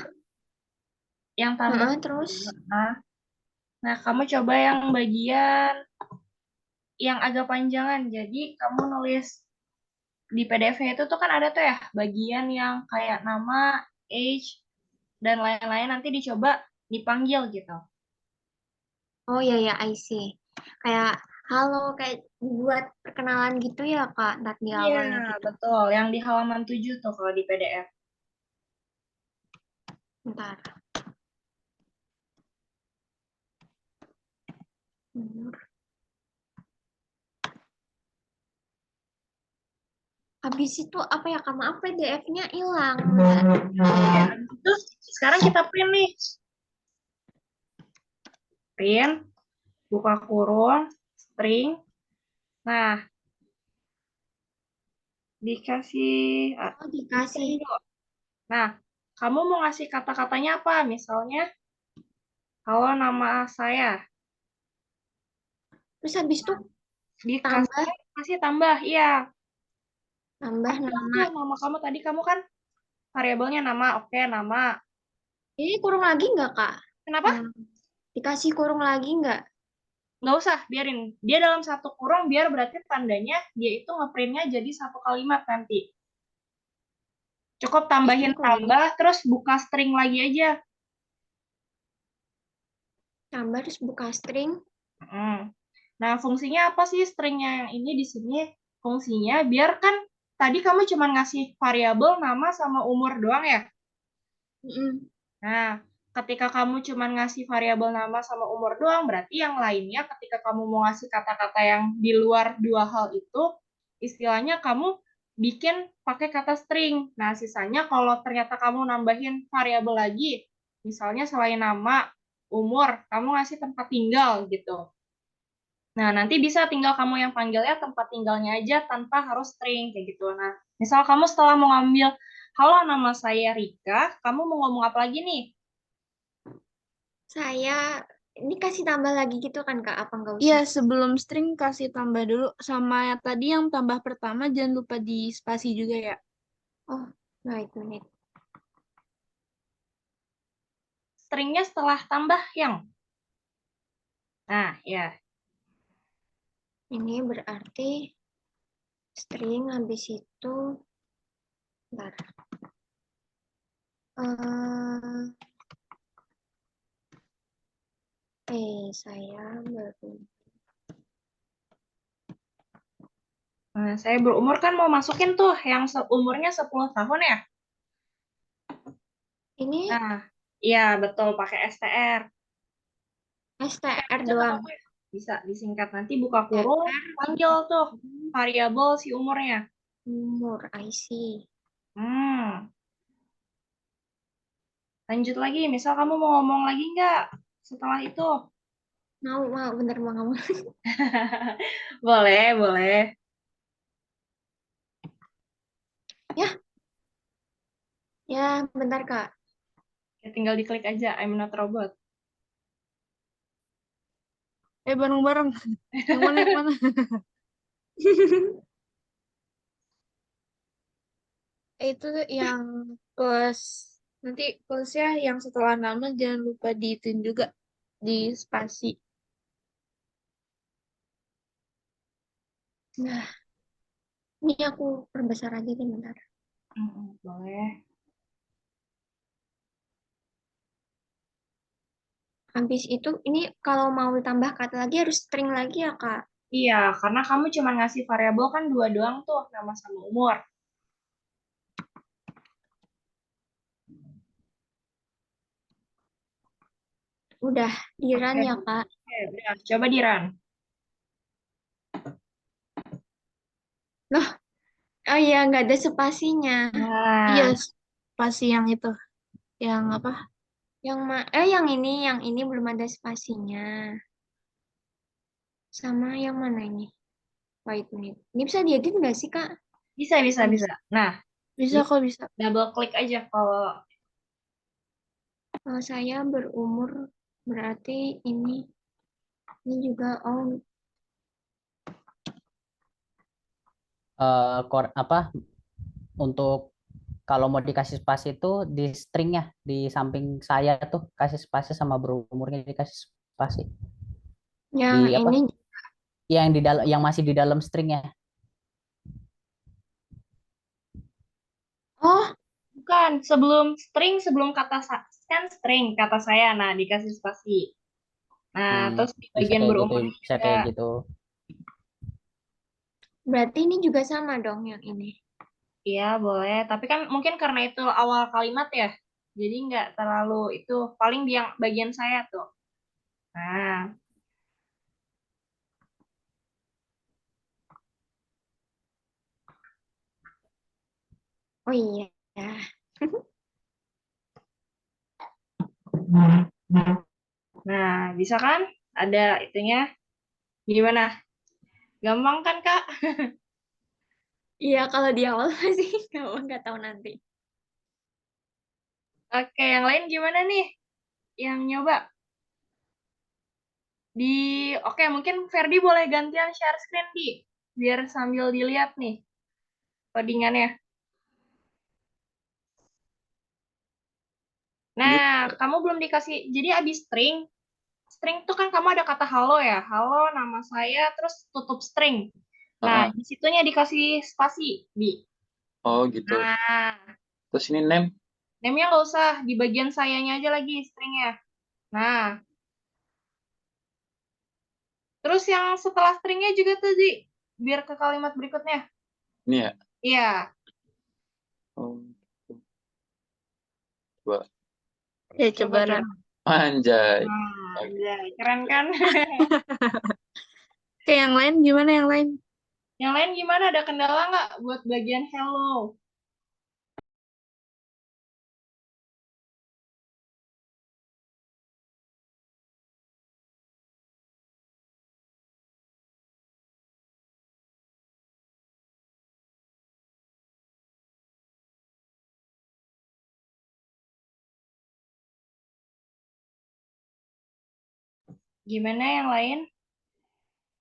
Yang tambah. Heeh, terus. Nah, nah, kamu coba yang bagian yang agak panjangan. Jadi, kamu nulis di PDF-nya itu tuh kan ada tuh ya bagian yang kayak nama, age, dan lain-lain nanti dicoba dipanggil gitu. Oh ya ya, I see. Kayak halo, kayak buat perkenalan gitu ya Kak, ntar di Iya, awalnya gitu. betul. Yang di halaman 7 tuh kalau di PDF. Bentar. Bener. Habis itu apa ya Kak? Maaf, PDF-nya hilang. Ya, habis itu sekarang kita print nih. Print, buka kurung, string. Nah, dikasih Oh, dikasih. Nah, kamu mau ngasih kata-katanya apa? Misalnya, halo nama saya. Terus habis itu tambah Kasih tambah, iya. tambah Kan nama. tuh nama kamu tadi kamu kan variabelnya nama, oke nama. Ini kurung lagi nggak, Kak? Kenapa? Yang dikasih kurung lagi nggak? Nggak usah, biarin. Dia dalam satu kurung, biar berarti tandanya dia itu ngeprintnya jadi satu kalimat nanti. Cukup tambahin Ini kalau tambah, terus buka string lagi aja. tambah terus buka string. Hmm. Nah, fungsinya apa sih stringnya yang ini di sini? Fungsinya biar kan tadi kamu cuma ngasih variabel nama sama umur doang ya. Mm-mm. Nah, ketika kamu cuma ngasih variabel nama sama umur doang, berarti yang lainnya ketika kamu mau ngasih kata-kata yang di luar dua hal itu, istilahnya kamu bikin pakai kata string. Nah, sisanya kalau ternyata kamu nambahin variabel lagi, misalnya selain nama, umur, kamu ngasih tempat tinggal gitu. Nah, nanti bisa tinggal kamu yang panggilnya tempat tinggalnya aja tanpa harus string kayak gitu. Nah, misal kamu setelah mau ngambil, halo nama saya Rika, kamu mau ngomong apa lagi nih? Saya ini kasih tambah lagi gitu kan, Kak? Apa nggak Iya, usah? sebelum string kasih tambah dulu. Sama yang tadi yang tambah pertama jangan lupa di spasi juga ya. Oh, baik, menit. Stringnya setelah tambah yang. Nah, ya. Ini berarti string habis itu, bentar. Saya baru. Nah, saya berumur kan mau masukin tuh yang umurnya 10 tahun ya. Ini Nah, iya betul pakai str. STR Aja nggak doang. apa-apa ya. Bisa disingkat nanti buka kurung, panggil tuh variabel si umurnya. Umur, I see. Hmm, lanjut lagi. Misal kamu mau ngomong lagi nggak setelah itu? Mau, bentar mau ngomong. Boleh, boleh. Ya, bentar, Kak. Ya, tinggal diklik aja, I'm not robot. Bareng-bareng. Yang mana yang mana? Itu yang plus nanti plusnya yang setelah nama jangan lupa diitin juga di spasi. Nah, ini aku perbesar aja deh, bentar. Boleh. Habis itu, ini kalau mau ditambah kata lagi harus string lagi ya, Kak? Iya, karena kamu cuma ngasih variabel kan dua doang tuh, nama sama umur. Udah, di run Oke, ya, Kak? oke, udah. Coba di run. Loh, oh iya, nggak ada spasinya. Iya, Nah, spasi yang itu. Yang apa? Yang ini belum ada spasinya. Sama yang mana ini? Wait menit. Ini bisa diedit nggak sih, Kak? bisa, bisa, Oh, bisa. Nah, bisa di kok bisa. double klik aja kalau Kalau saya berumur berarti ini juga Apa untuk kalau mau dikasih spasi itu di stringnya di samping saya tuh kasih spasi sama berumurnya dikasih spasi yang di apa ini. yang di dalam yang masih di dalam stringnya. Oh, bukan sebelum string, sebelum kata kan string kata saya, nah dikasih spasi. Nah, Hmm, terus di bisa bagian kayak gitu, berumurnya bisa juga. kayak gitu. berarti ini juga sama dong yang ini. Iya, boleh. Tapi kan mungkin karena itu awal kalimat ya, jadi nggak terlalu itu. Paling di yang bagian saya tuh. Nah, Oh iya. nah bisa kan? Ada itunya. Gimana? Gampang kan, Kak? Iya, kalau di awal masih nggak tahu nanti. Oke, yang lain gimana nih? Yang nyoba? Di Oke, mungkin Ferdi boleh gantian share screen di biar sambil dilihat nih codingannya. Nah, kamu belum dikasih, jadi abis string tuh kan kamu ada kata halo ya, halo nama saya, terus tutup string. Nah, di situnya dikasih spasi, Bi. Oh gitu. Nah, Terus ini name. name-nya nggak usah, di bagian sayanya aja lagi stringnya. Nah, terus yang setelah stringnya juga tuh, Di, biar ke kalimat berikutnya. Ini ya. Iya, Oh, gitu. Coba. Ya, coba coba Ran. Anjay. Nah, iya, keren kan? Oke, yang lain gimana yang lain? Yang lain gimana? Ada kendala nggak buat bagian hello? Gimana yang lain?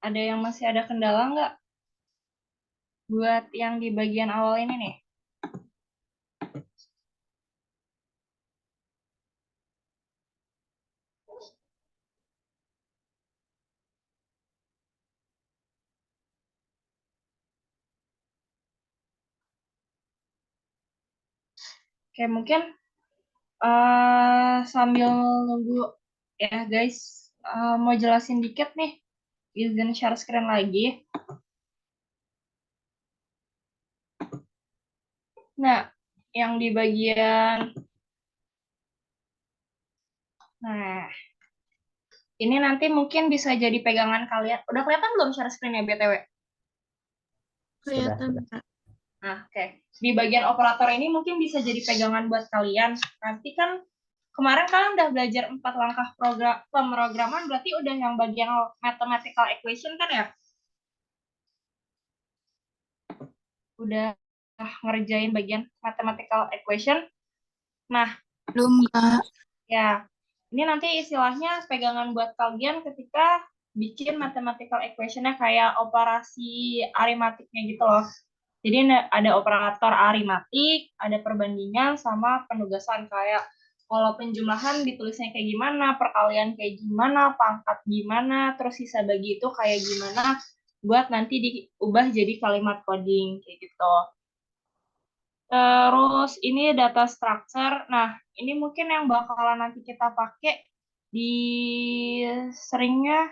Ada yang masih ada kendala nggak? Buat yang di bagian awal ini nih. Oke, mungkin sambil nunggu ya guys, mau jelasin dikit nih. Izin share screen lagi. Nah, yang di bagian nah, ini nanti mungkin bisa jadi pegangan kalian. Udah kelihatan belum share screen-nya BTW? Kelihatan, Sudah. Kak. Nah, oke. Di bagian operator ini mungkin bisa jadi pegangan buat kalian. Nanti kan kemarin kalian udah belajar 4 langkah pemrograman, berarti udah yang bagian mathematical equation kan ya? Udah ngerjain bagian mathematical equation. Nah, Belum, Kak. ya, ini nanti istilahnya pegangan buat kalian ketika bikin mathematical equation-nya kayak operasi arimatiknya gitu loh. Jadi ada operator arimatik, ada perbandingan sama penugasan kayak kalau penjumlahan ditulisnya kayak gimana, perkalian kayak gimana, pangkat gimana, terus sisa bagi itu kayak gimana buat nanti diubah jadi kalimat coding kayak gitu. Terus ini data structure. Nah, ini mungkin yang bakalan nanti kita pakai di seringnya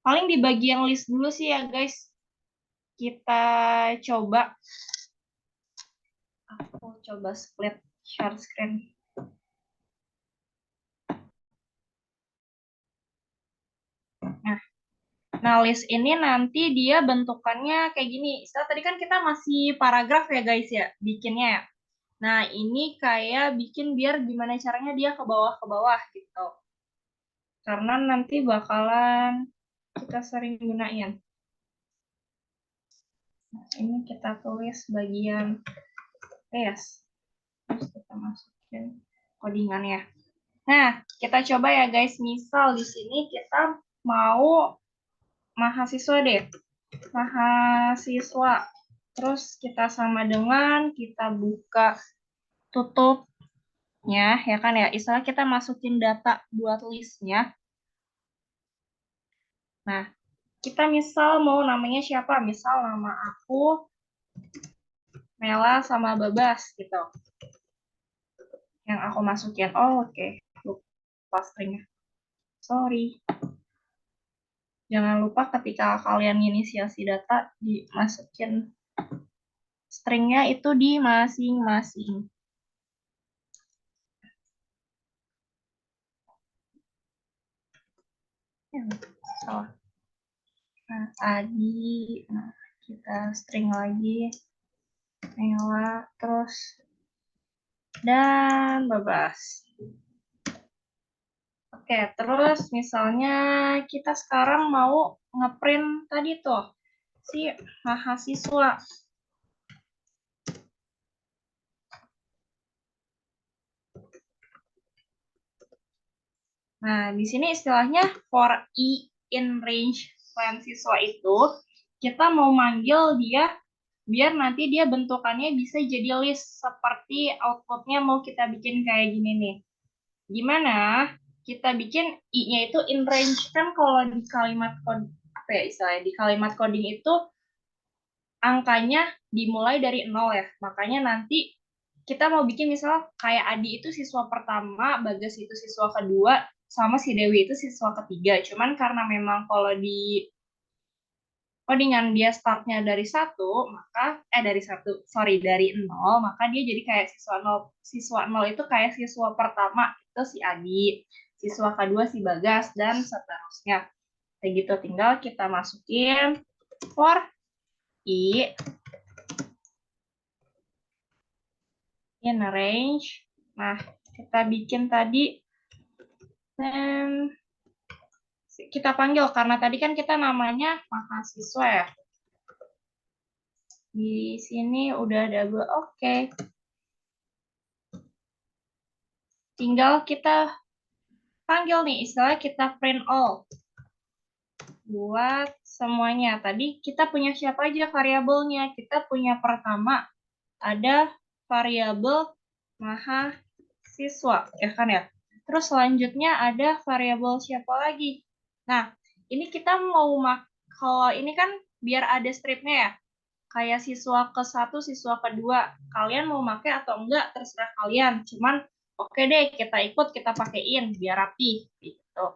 paling di bagian list dulu sih ya guys. Kita coba aku coba split share screen. Nah, list ini nanti dia bentukannya kayak gini. Istilah tadi kan kita masih paragraf ya guys ya, bikinnya ya. Nah, ini kayak bikin biar gimana caranya dia ke bawah gitu. Karena nanti bakalan kita sering gunain. Nah, ini kita tulis bagian tes. Terus kita masukin codingannya. Nah, kita coba ya guys. Misal di sini kita mau mahasiswa deh. Mahasiswa. Terus kita sama dengan kita buka tutupnya ya kan ya. Istilah kita masukin data buat listnya. Nah, kita misal mau namanya siapa? Misal nama aku Mela sama Babas gitu. Yang aku masukin. Oh, oke. Lupa stringnya. Sorry. Jangan lupa ketika kalian inisiasi data, dimasukin stringnya itu di masing-masing. Salah. Nah, tadi kita string lagi. Mela, terus dan Babas. Oke, terus misalnya kita sekarang mau ngeprint tadi tuh si mahasiswa. Nah, di sini istilahnya for i in range siswa itu kita mau manggil dia biar nanti dia bentukannya bisa jadi list seperti outputnya mau kita bikin kayak gini nih. Gimana kita bikin i-nya itu in range, kan kalau di kalimat coding apa ya istilahnya, di kalimat coding itu angkanya dimulai dari 0 ya. Makanya nanti kita mau bikin misal kayak Adi itu siswa pertama, Bagas itu siswa kedua, sama si Dewi itu siswa ketiga. Cuman karena memang kalau di codingan dia startnya dari satu, maka dari 0, maka dia jadi kayak siswa 0. Siswa 0 itu kayak siswa pertama itu si Adi, siswa kedua si Bagas, dan seterusnya. Kayak gitu, tinggal kita masukin for i in range. Nah, kita bikin tadi, dan kita panggil karena tadi kan kita namanya mahasiswa ya. Di sini udah double oke. Tinggal kita panggil nih, istilahnya kita print all buat semuanya. Tadi kita punya siapa aja variabelnya? Kita punya pertama ada variabel mahasiswa, ya kan ya? Terus selanjutnya ada variabel siapa lagi? Nah, ini kita mau kalau ini kan biar ada stripnya ya. Kayak siswa ke-1, siswa kedua. Kalian mau pakai atau enggak terserah kalian. Cuman oke deh, kita ikut, kita pakein biar rapi gitu.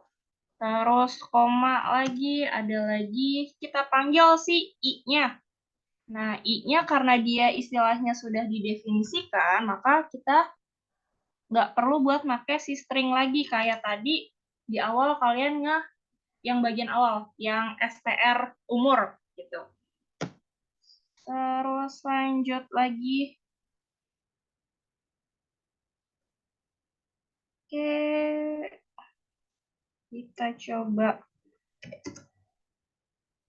Terus koma lagi, ada lagi kita panggil si i-nya. Nah, i-nya karena dia istilahnya sudah didefinisikan, maka kita nggak perlu buat pakai si string lagi kayak tadi di awal kalian yang bagian awal, yang str umur gitu. Terus lanjut lagi. Oke, kita coba.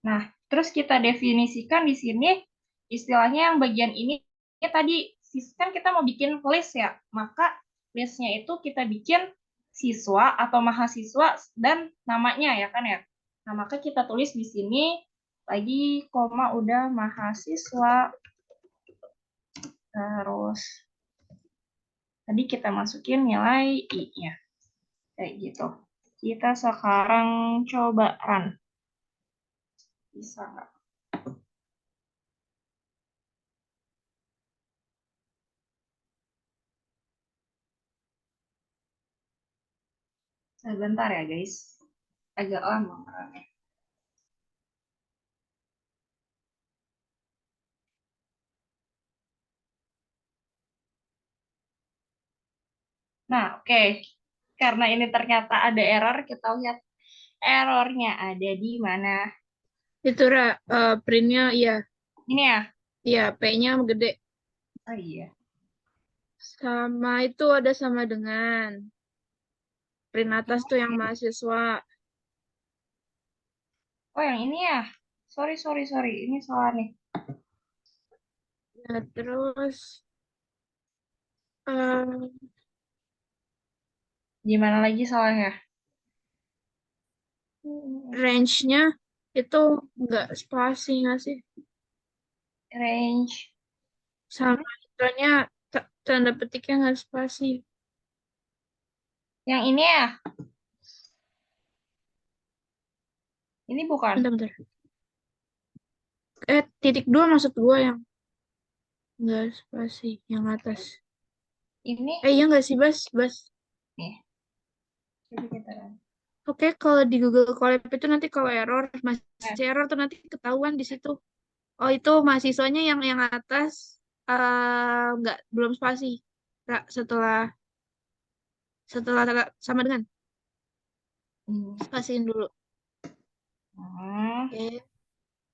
Nah, terus kita definisikan di sini istilahnya yang bagian ini tadi kan kita mau bikin list ya, maka listnya itu kita bikin siswa atau mahasiswa dan namanya ya kan ya. Nah, maka kita tulis di sini lagi koma udah mahasiswa. Terus tadi kita masukin nilai i-nya. Kayak gitu. Kita sekarang coba run. Bisa nggak? Sebentar ya guys. Agak lama runnya. Nah, oke. Karena ini ternyata ada error, kita lihat errornya ada di mana. Itu printnya iya. Ini ya? Iya, P-nya gede. Oh iya. Sama itu ada sama dengan. Print atas tuh yang mahasiswa. Oh, yang ini ya? Sorry. Ini salah nih. Nah, terus eh, Gimana lagi salahnya? range-nya itu nggak spasi nggak sih? Range. Sama itunya tanda petiknya nggak spasi. Yang ini ya? Ini bukan? Bentar. Titik 2 maksud gua yang nggak spasi, yang atas. Ini? Iya nggak sih, Bas? Nih. Coba kita run. Oke, kalau di Google Colab itu nanti kalau masih error tuh nanti ketahuan di situ. Oh, itu mahasiswanya yang atas nggak belum spasi. Setelah sama dengan spasiin dulu. Oke.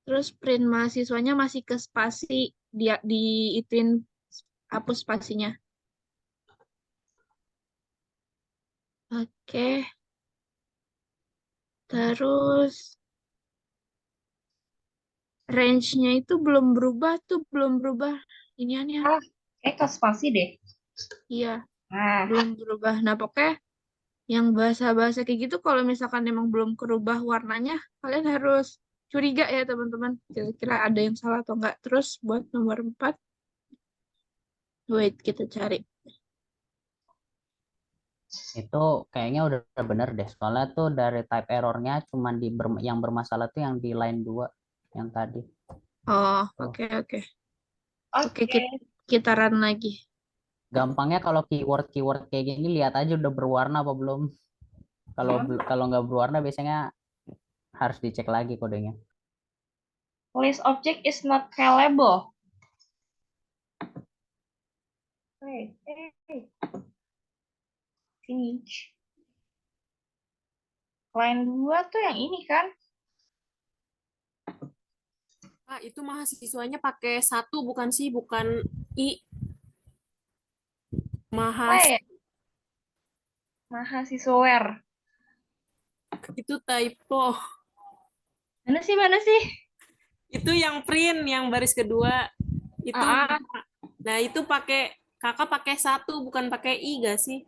Terus print mahasiswanya masih ke spasi, dia ituin hapus spasinya. Oke. Terus range-nya itu belum berubah iniannya. Ke spasi deh. Iya, Nah, belum berubah. Nah, pokoknya yang bahasa-bahasa kayak gitu kalau misalkan emang belum kerubah warnanya, kalian harus curiga ya teman-teman. Kira-kira ada yang salah atau enggak. Terus buat nomor 4, wait kita cari. Itu kayaknya udah bener deh. Soalnya tuh dari type errornya cuman yang bermasalah tuh yang di line 2 yang tadi. Oh, Tuh. oke. Oke, Oke. kita run lagi. Gampangnya kalau keyword kayak gini lihat aja udah berwarna apa belum. Kalau nggak berwarna biasanya harus dicek lagi kodenya. List object is not callable. Hey. Finish. Line 2 tuh yang ini kan? Ah, itu mahasiswanya pakai 1 bukan sih, bukan I. Wait, mahasiswa. Itu typo. Mana sih? Itu yang print, yang baris kedua. Itu, nah itu kakak pakai 1 bukan pakai I gak sih?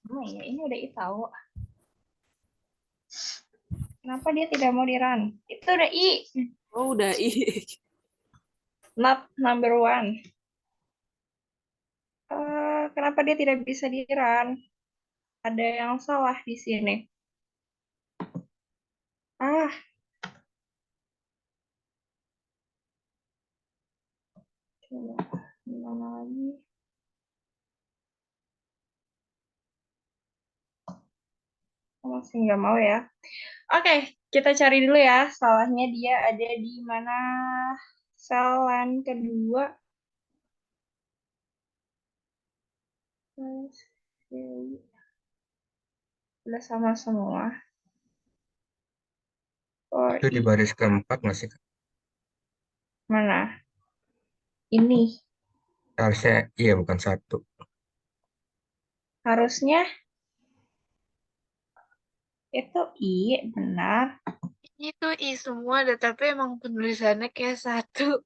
Oh iya, ini udah I tahu. Kenapa dia tidak mau di-run? Itu udah I. Oh, udah I. Not number 1. Kenapa dia tidak bisa di-run? Ada yang salah di sini. Coba gimana lagi? Masih nggak mau ya. Oke, kita cari dulu ya. Salahnya dia ada di mana? Sel line kedua. Udah sama semua. Itu di baris keempat masih Mana? Ini. harusnya iya bukan 1. Harusnya itu I, benar. Itu I semua, tapi emang penulisannya kayak 1.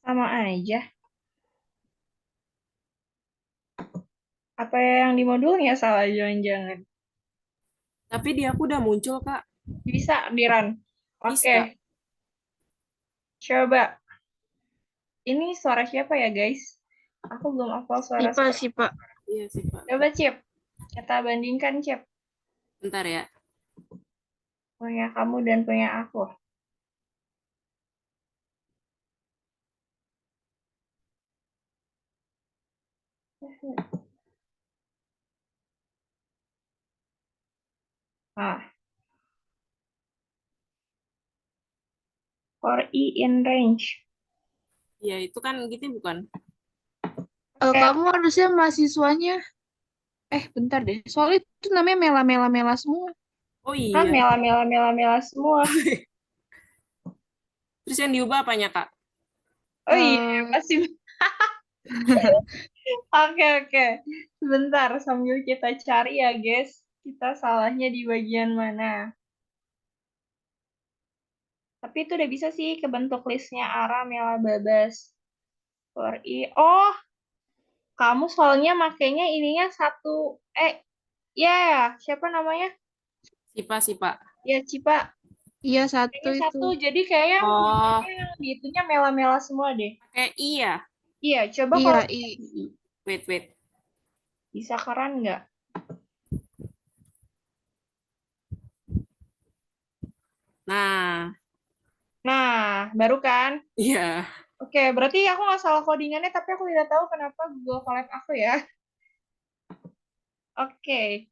Sama aja. Apa yang di modulnya salah jangan-jangan? Tapi di aku udah muncul, Kak. Bisa di-run. Oke. Bisa. Coba. Ini suara siapa ya, guys? Aku belum hafal suara. Sih, Pak. Iya sih, Pak. Coba, Cip. Kita bandingkan, Cip. Bentar ya. Punya kamu dan punya aku. For I in range. Iya, itu kan gitu bukan? Kamu harusnya mahasiswanya. Bentar deh. Soalnya itu namanya mela semua. Oh iya. Mela semua. Terus yang diubah apanya, Kak? Oh iya, pasti. Oke. Sebentar, sambil kita cari ya, guys. Kita salahnya di bagian mana. Tapi itu udah bisa sih kebentuk listnya Ara, Mela, Babas. For I. Oh, kamu soalnya makainya ininya 1. Siapa namanya? Sipa. Ya, Cipa. Iya, 1 Kayaknya itu. 1, jadi kayaknya Oh, yang di itunya mela-mela semua deh. pakai I ya? Iya, coba Iya, kalau I. Wait. bisa keren nggak? Nah, baru kan? Iya. Oke, berarti aku nggak salah codingannya, tapi aku tidak tahu kenapa Google Colab aku ya. Oke.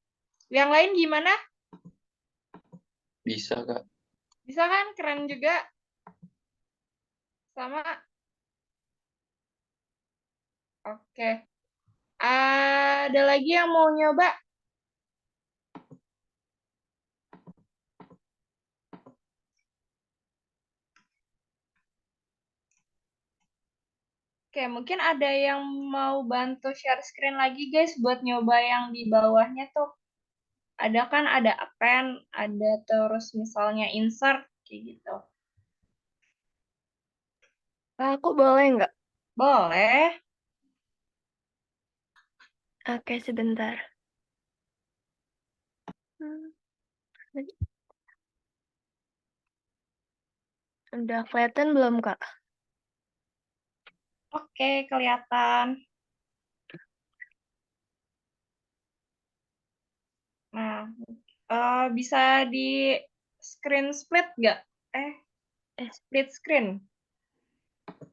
Yang lain gimana? Bisa, Kak. Bisa kan? Keren juga. Sama. Oke. Ada lagi yang mau nyoba? Oke, mungkin ada yang mau bantu share screen lagi, guys, buat nyoba yang di bawahnya tuh. Ada kan, ada append, ada terus misalnya insert, kayak gitu. Aku boleh nggak? Boleh. Oke, sebentar. Udah kelihatan belum, Kak? Oke, kelihatan. Nah, bisa di screen split nggak? Eh, Split screen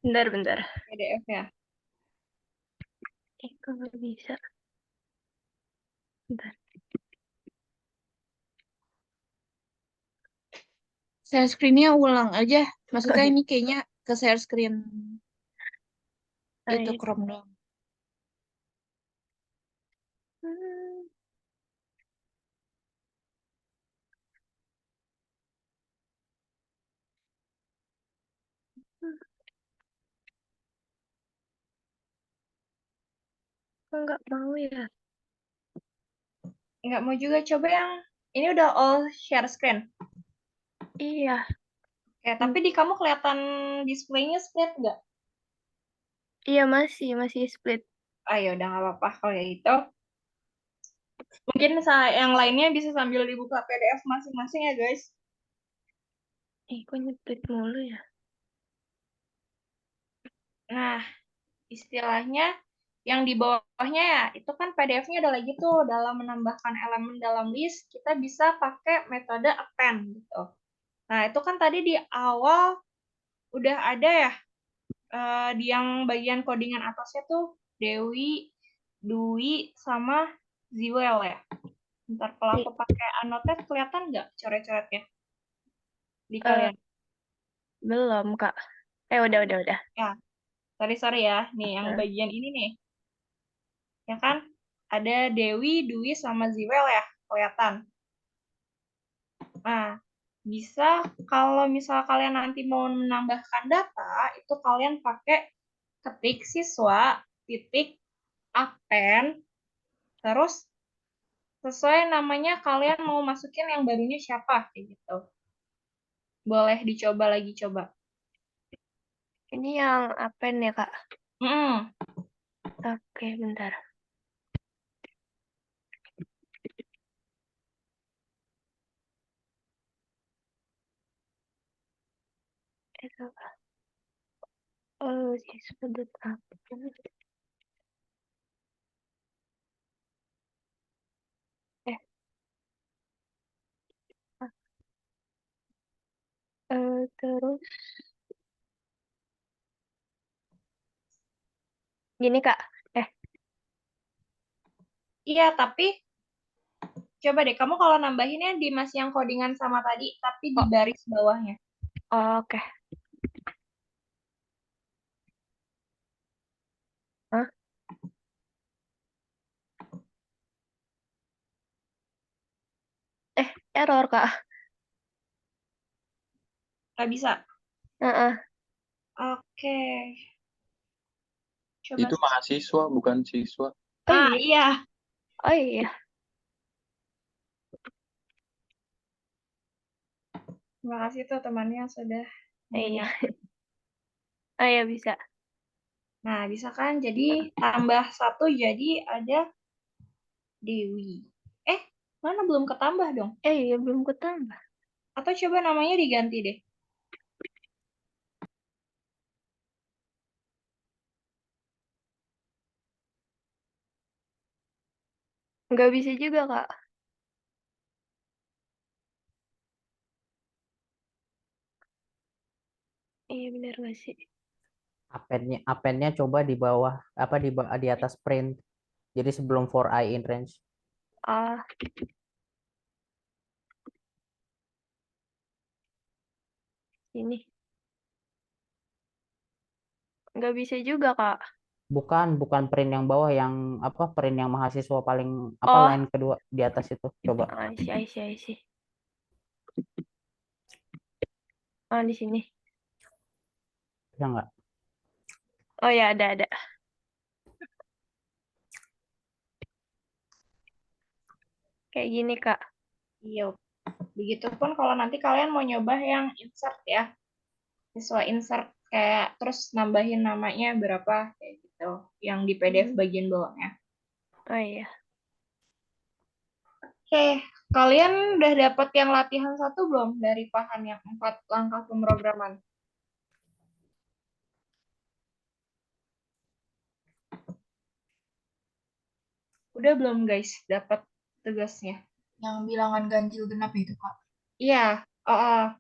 bentar. PDF ya. Kok nggak bisa? Bentar. Share screen-nya ulang aja. Maksudnya ini kayaknya ke share screen itu Iya. Chrome doang. Hmm, Kok nggak mau ya? Nggak mau juga, coba yang ini udah all share screen. Iya. Oke, tapi di kamu kelihatan display-nya split nggak? Iya, masih split. Ya udah nggak apa-apa kalau kayak gitu. Mungkin yang lainnya bisa sambil dibuka PDF masing-masing ya guys. Kok nyeplit mulu ya? Nah, istilahnya yang di bawahnya ya, itu kan PDF-nya ada lagi tuh, dalam menambahkan elemen dalam list, kita bisa pakai metode append gitu. Nah, itu kan tadi di awal udah ada ya, di yang bagian codingan atasnya tuh, Dewi, Dwi, sama Ziwel ya. Ntar kalau aku pakai annotate, kelihatan nggak coret-coretnya di kalian? Belum, Kak. Udah. Ya, sorry ya. Nih, yang bagian ini nih. Ya kan? Ada Dewi, Dwi, sama Ziwel ya, kelihatan. Nah, bisa kalau misal kalian nanti mau menambahkan data, itu kalian pakai ketik siswa, titik, append, terus sesuai namanya kalian mau masukin yang barunya siapa, kayak gitu. Boleh dicoba lagi, coba. Ini yang append ya, Kak? Hmm. Oke, bentar. Itu apa? Sudut append. Terus gini, Kak. Iya, tapi coba deh, kamu kalau nambahinnya di masih yang codingan sama tadi, tapi di baris bawahnya. Oke. Hah? Error, Kak. Nggak bisa? Oke. Coba. Itu mahasiswa, bukan siswa. Iya. Oh iya. Terima kasih tuh temannya sudah. Iya. Iya, bisa. Nah, bisa kan? Jadi tambah 1 jadi ada Dewi. Mana belum ketambah dong? Iya, belum ketambah. Atau coba namanya diganti deh. Nggak bisa juga, Kak. Iya, benar nggak sih? Append-nya coba di bawah apa di atas print. Jadi sebelum for I in range. Ini. Nggak bisa juga, Kak. Bukan print yang bawah, yang apa, print yang mahasiswa paling apa, line kedua di atas itu. Coba. I see. Di sini. Bisa nggak? Oh ya, ada. Kayak gini, Kak. Iya. Begitupun kalau nanti kalian mau nyoba yang insert ya. Siswa insert kayak terus nambahin namanya berapa kayak gitu. Yang di PDF bagian bawahnya. Oh iya. Oke, kalian udah dapat yang latihan 1 belum dari Pahan yang 4 langkah pemrograman? Udah belum guys dapat tugasnya? Yang bilangan ganjil genap itu, Kak. Iya, oh,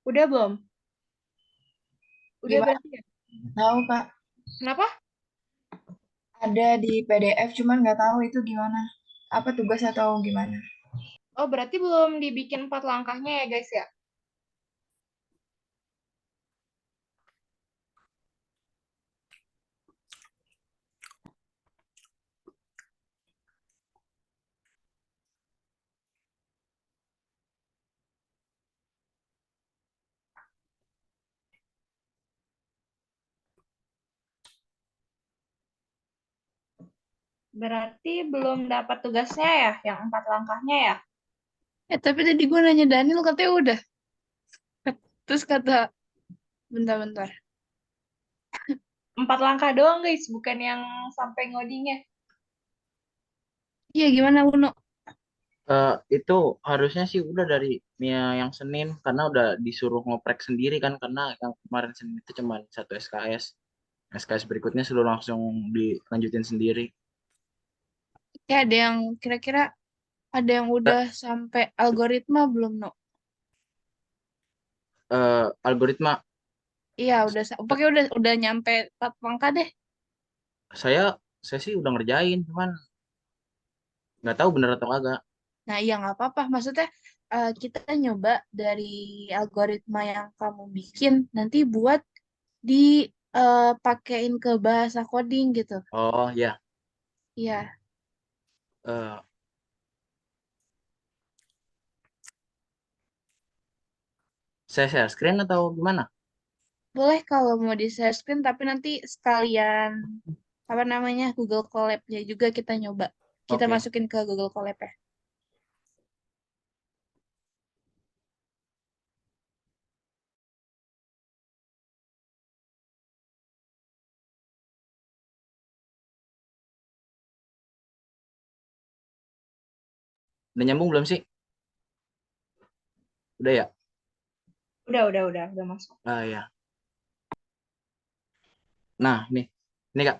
udah belum? Udah Gimana? berarti ya? Tahu, Kak. Kenapa? Ada di PDF, cuman nggak tahu itu gimana. Apa tugas atau gimana? Oh, berarti belum dibikin 4 langkahnya ya guys ya? Berarti belum dapat tugasnya ya, yang 4 langkahnya ya? Tapi tadi gue nanya Daniel, katanya udah. Terus kata, bentar-bentar. 4 langkah doang guys, bukan yang sampai ngodingnya. Iya, gimana, Uno? Itu harusnya sih udah dari yang Senin karena udah disuruh ngoprek sendiri kan karena yang kemarin Senin itu cuma satu SKS. SKS berikutnya sudah langsung dilanjutin sendiri. Ya, ada yang kira-kira ada yang udah sampai algoritma belum, No? Algoritma Iya, pokoknya udah nyampe 4 langkah deh. saya saya sih udah ngerjain cuman nggak tahu bener atau kagak. Nah, iya nggak apa-apa. Maksudnya kita nyoba dari algoritma yang kamu bikin nanti buat dipakein ke bahasa coding gitu. Oh ya, Iya, eh, saya share screen atau gimana? boleh kalau mau di share screen, tapi nanti sekalian apa namanya Google Colab-nya juga kita nyoba. Kita Oke. masukin ke Google Colab ya. Udah nyambung belum sih? Udah ya? Udah masuk. Ah ya. Nah, nih Kak.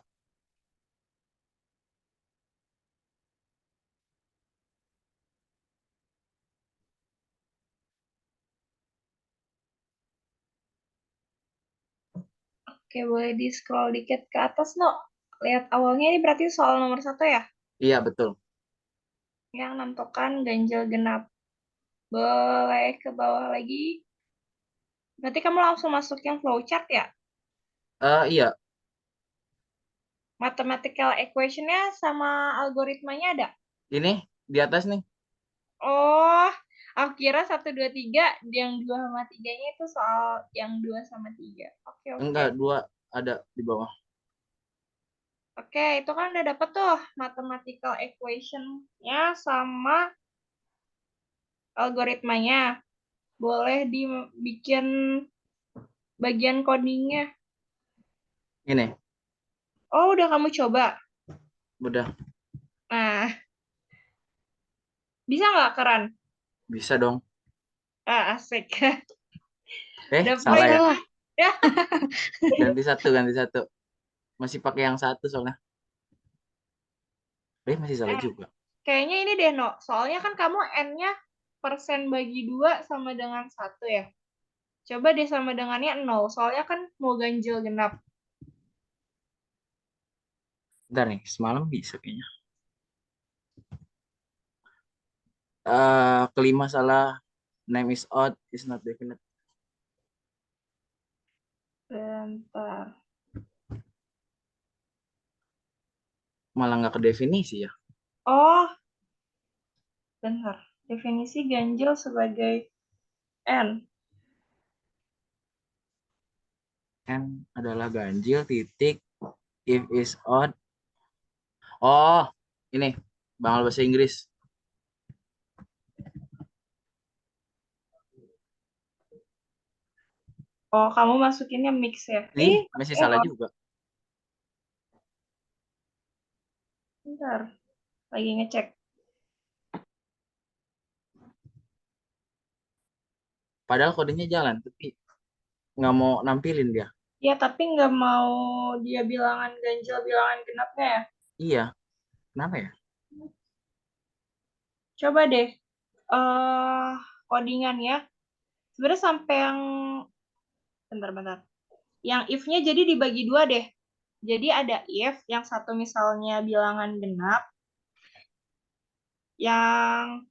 Oke, boleh di scroll dikit ke atas, No. Lihat awalnya ini berarti soal nomor 1 ya? Iya betul. Yang nentukan ganjil genap. Boleh ke bawah lagi. Berarti kamu langsung masuk yang flowchart ya? Iya. Mathematical equation-nya sama algoritmanya ada? Ini di atas nih. Oh, aku kira 1, 2, 3, yang 2 sama 3-nya itu soal yang 2 sama 3. Oke. Enggak, dua ada di bawah. Oke, itu kan udah dapet tuh mathematical equation-nya sama algoritmanya. Boleh dibikin bagian codingnya. Ini, Oh, udah kamu coba? udah Nah, bisa nggak keren? bisa dong. Asik. Udah Salah ya. Salah. Ya, Ganti satu. Masih pakai yang satu soalnya. Masih salah juga. kayaknya ini deh, No. Soalnya kan kamu N-nya persen bagi 2 sama dengan 1 ya. Coba deh sama dengannya 0. Soalnya kan mau ganjil genap. Bentar nih, semalam bisa kayaknya. Kelima salah. Name is odd, is not definite. Bentar. Malah nggak ke definisi ya. Oh, bentar. Definisi ganjil sebagai N. N adalah ganjil titik if is odd. Oh, ini Bang bahasa Inggris. Oh, kamu masukinnya mix ya? Masih salah juga. Bentar. Lagi ngecek. Padahal kodenya jalan, tapi nggak mau nampilin dia. Ya, tapi nggak mau dia bilangan ganjil, bilangan genapnya ya. Iya, kenapa ya? Coba deh, codingan ya. Sebenarnya sampai yang, bentar-bentar. Yang if-nya jadi dibagi dua deh. Jadi ada if, yang satu misalnya bilangan genap, yang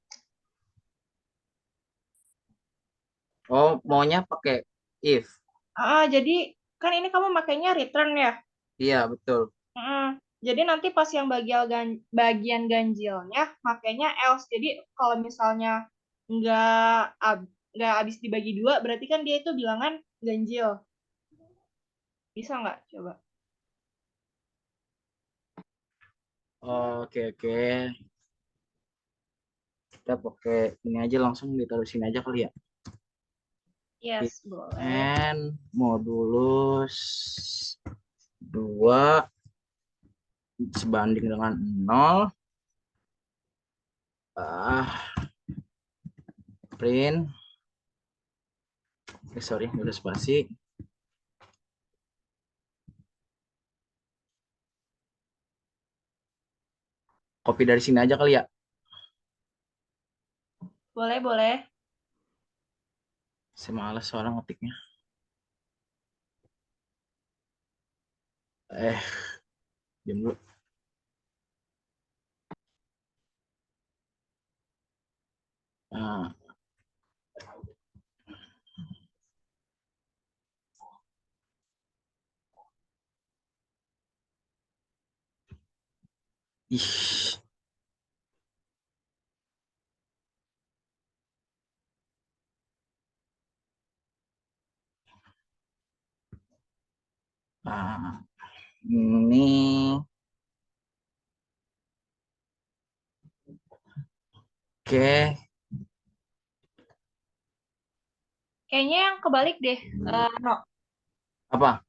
Oh, maunya pakai if. jadi kan ini kamu makainya return ya. Iya, betul. Jadi nanti pas yang bagian ganjilnya makainya else. Jadi kalau misalnya nggak nggak habis dibagi dua, berarti kan dia itu bilangan ganjil. Bisa nggak? Coba. Oke, oke. Kita pakai ini aja, langsung ditaruh sini aja kali ya. Yes, boleh. And modulus 2 sebanding dengan 0. Print. Sorry, udah spasi. Copy dari sini aja kali ya. Boleh, boleh. Saya males soalnya ngetiknya. Diam dulu. Nah, ih. Nah, ini oke. Kayaknya yang kebalik deh, No. Apa?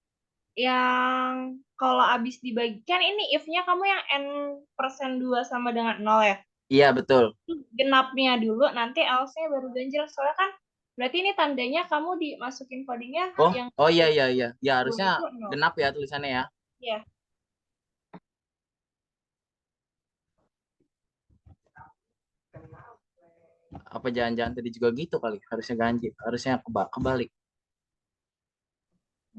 Yang kalau abis dibagi, kan ini if-nya kamu yang n% 2 sama dengan 0 ya. Iya, betul. Genapnya dulu, nanti else-nya baru ganjil. Soalnya kan berarti ini tandanya kamu dimasukin codingnya Oh, yang oh iya iya iya. Ya dua harusnya itu 0. genap ya tulisannya ya. Iya. Apa jangan-jangan tadi juga gitu kali? Harusnya ganjil, harusnya kebalik.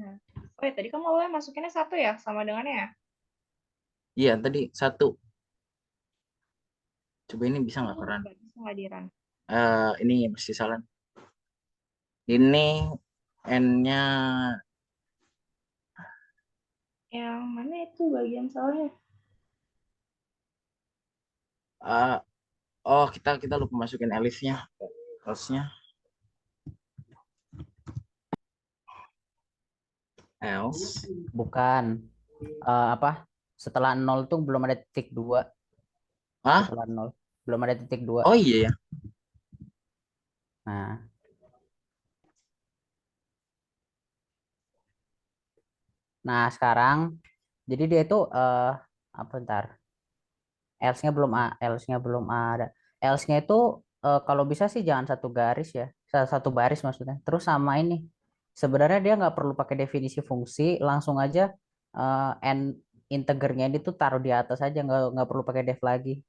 Nah. Oh ya, tadi kamu awalnya masukinnya 1 ya, sama dengannya ya? Iya, tadi 1. Coba ini bisa nggak keren? Nggak bisa nggak di-run. Ini mesti salah. Ini N-nya Yang mana itu bagian salahnya? oh kita lupa masukin elif-nya. Else-nya. Else. Bukan. Apa? Setelah 0 tuh belum ada titik 2. Hah? Setelah 0. Belum ada titik 2. Oh iya ya. Nah. Nah, sekarang jadi dia itu apa ntar? Else-nya belum ada. Else-nya itu kalau bisa sih jangan satu garis ya. Satu baris maksudnya. Terus sama ini. Sebenarnya dia nggak perlu pakai definisi fungsi, langsung aja n integernya ini tuh taruh di atas aja, nggak perlu pakai def lagi.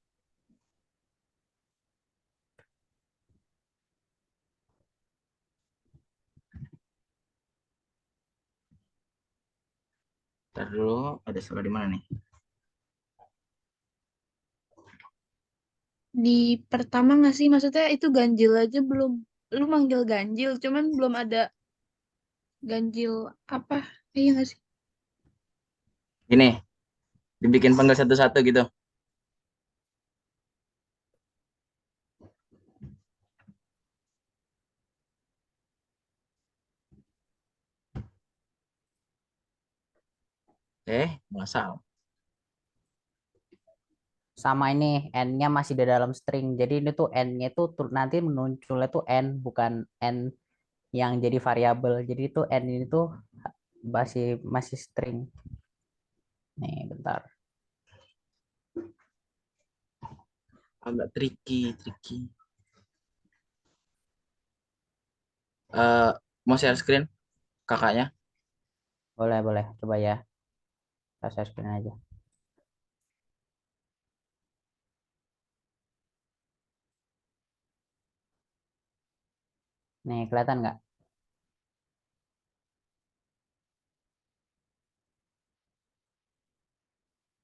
Ntar dulu, ada salah di mana nih? Di pertama nggak sih? Maksudnya itu ganjil aja belum. Lu manggil ganjil, cuman belum ada ganjil apa? Iya nggak sih? Ini dibikin panggil satu-satu gitu. Nggak salah. Sama ini n-nya masih di dalam string. Jadi ini tuh n-nya tuh nanti munculnya tuh n, bukan n yang jadi variabel. Jadi itu n ini tuh masih masih string. Nih, bentar. Agak tricky. Mau share screen kakaknya? Boleh, boleh. Coba ya. Kita share screen aja. Nih, kelihatan nggak?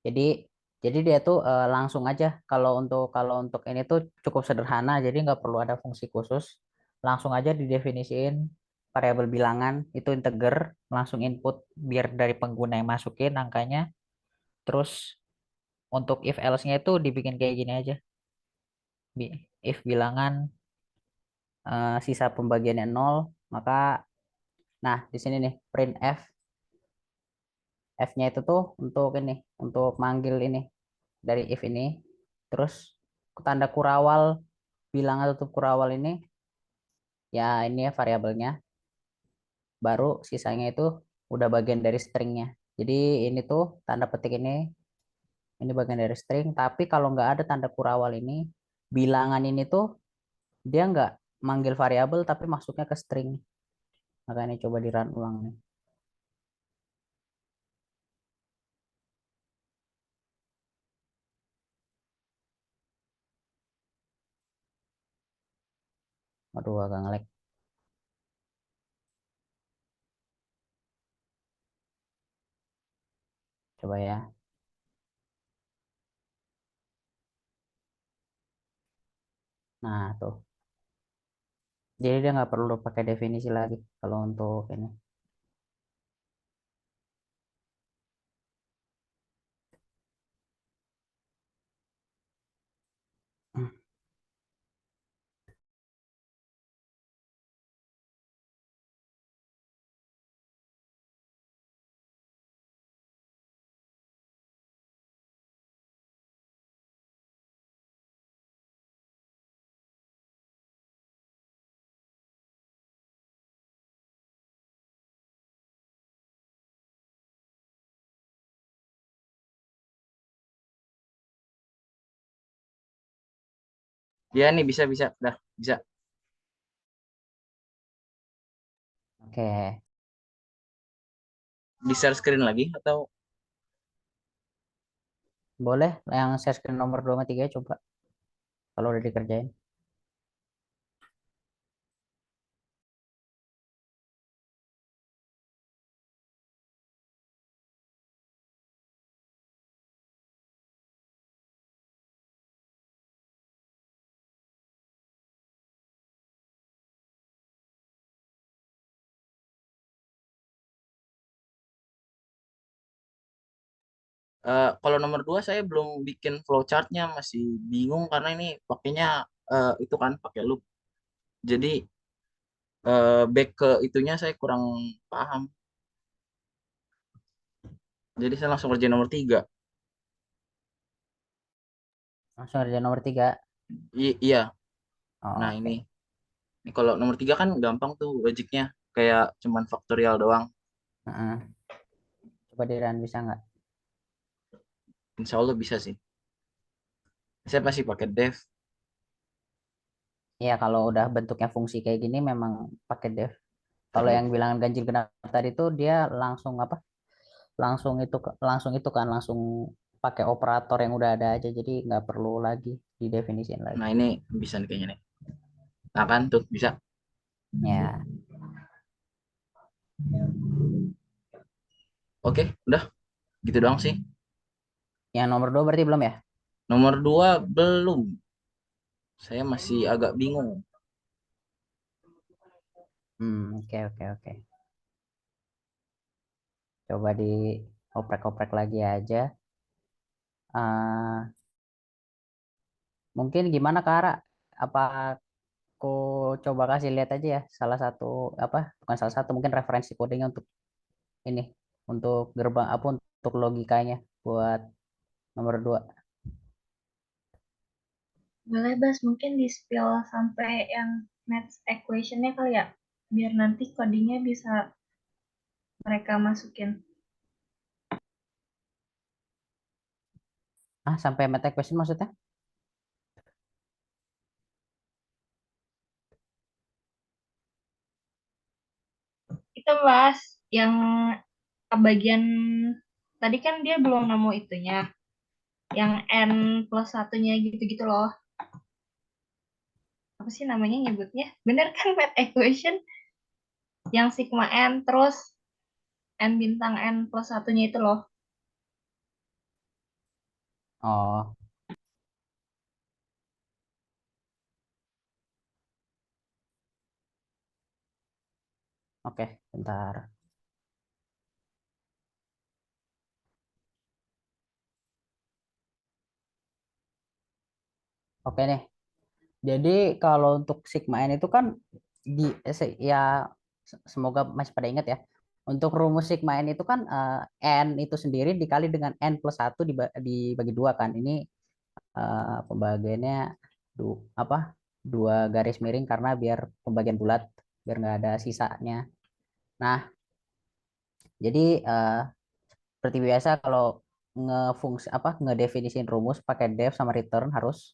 Jadi jadi dia tuh langsung aja kalau untuk ini tuh cukup sederhana, jadi nggak perlu ada fungsi khusus. Langsung aja didefinisiin variabel bilangan itu integer, langsung input biar dari pengguna yang masukin angkanya. Terus untuk if else-nya itu dibikin kayak gini aja. If bilangan sisa pembagiannya nol, maka nah di sini nih print f. F-nya itu tuh untuk ini, untuk manggil ini dari if ini. Terus tanda kurawal bilangan tutup kurawal ini ya ini ya variabelnya. Baru sisanya itu udah bagian dari stringnya. Jadi ini tuh tanda petik ini bagian dari string. Tapi kalau nggak ada tanda kurawal ini, bilangan ini tuh dia nggak manggil variabel tapi masuknya ke string. Makanya coba di run ulang nih. Waduh, agak ngelek. Coba ya. Nah, tuh. Jadi dia nggak perlu pakai definisi lagi kalau untuk ini. Ya nih bisa bisa, dah bisa. Oke, Di share screen lagi atau boleh yang share screen nomor 2 sama 3 coba kalau udah dikerjain. kalau nomor 2 saya belum bikin flowchartnya, masih bingung karena ini pakainya itu kan pakai loop. Jadi back ke itunya saya kurang paham. Jadi saya langsung kerja nomor 3. Langsung kerja nomor 3. Iya. Oh, Nah oke. ini kalau nomor 3 kan gampang tuh logiknya. Kayak cuman faktorial doang. Heeh. Coba di run bisa nggak? Insya Allah bisa sih. Saya pasti pakai def. Ya kalau udah bentuknya fungsi kayak gini memang pakai def. Kalau yang bilangan ganjil genap tadi tuh dia langsung apa? Langsung itu kan langsung pakai operator yang udah ada aja, jadi nggak perlu lagi didefinisiin lagi. Nah ini bisa nih kayaknya nih. Nah kan tuh bisa. Ya, Oke, udah gitu doang sih. yang nomor 2 berarti belum ya? Nomor 2 belum. Saya masih agak bingung. Oke, oke, oke. Coba di oprek-oprek lagi aja. Ah, mungkin gimana Kak Ara? Apa aku coba kasih lihat aja ya salah satu apa? Bukan salah satu, mungkin referensi kodenya untuk ini, untuk gerbang apa untuk logikanya buat nomor 2. Boleh, Bas, mungkin di-spill sampai yang math equation-nya kali ya, biar nanti codingnya bisa mereka masukin. Sampai meta question maksudnya? Itu, Bas, yang bagian tadi kan dia belum nemu itunya, yang n plus satunya gitu-gitu loh. Apa sih namanya nyebutnya? Bener kan math equation yang sigma n terus n bintang n plus satunya itu loh. Oh, oke, bentar. Oke nih. Jadi kalau untuk sigma n itu kan ya semoga masih pada ingat ya. Untuk rumus sigma n itu kan n itu sendiri dikali dengan n plus 1 dibagi 2 kan. Ini pembagiannya apa? Dua garis miring karena biar pembagian bulat biar nggak ada sisanya. Nah, jadi seperti biasa kalau ngefungsi apa ngedefinisin rumus pakai def sama return harus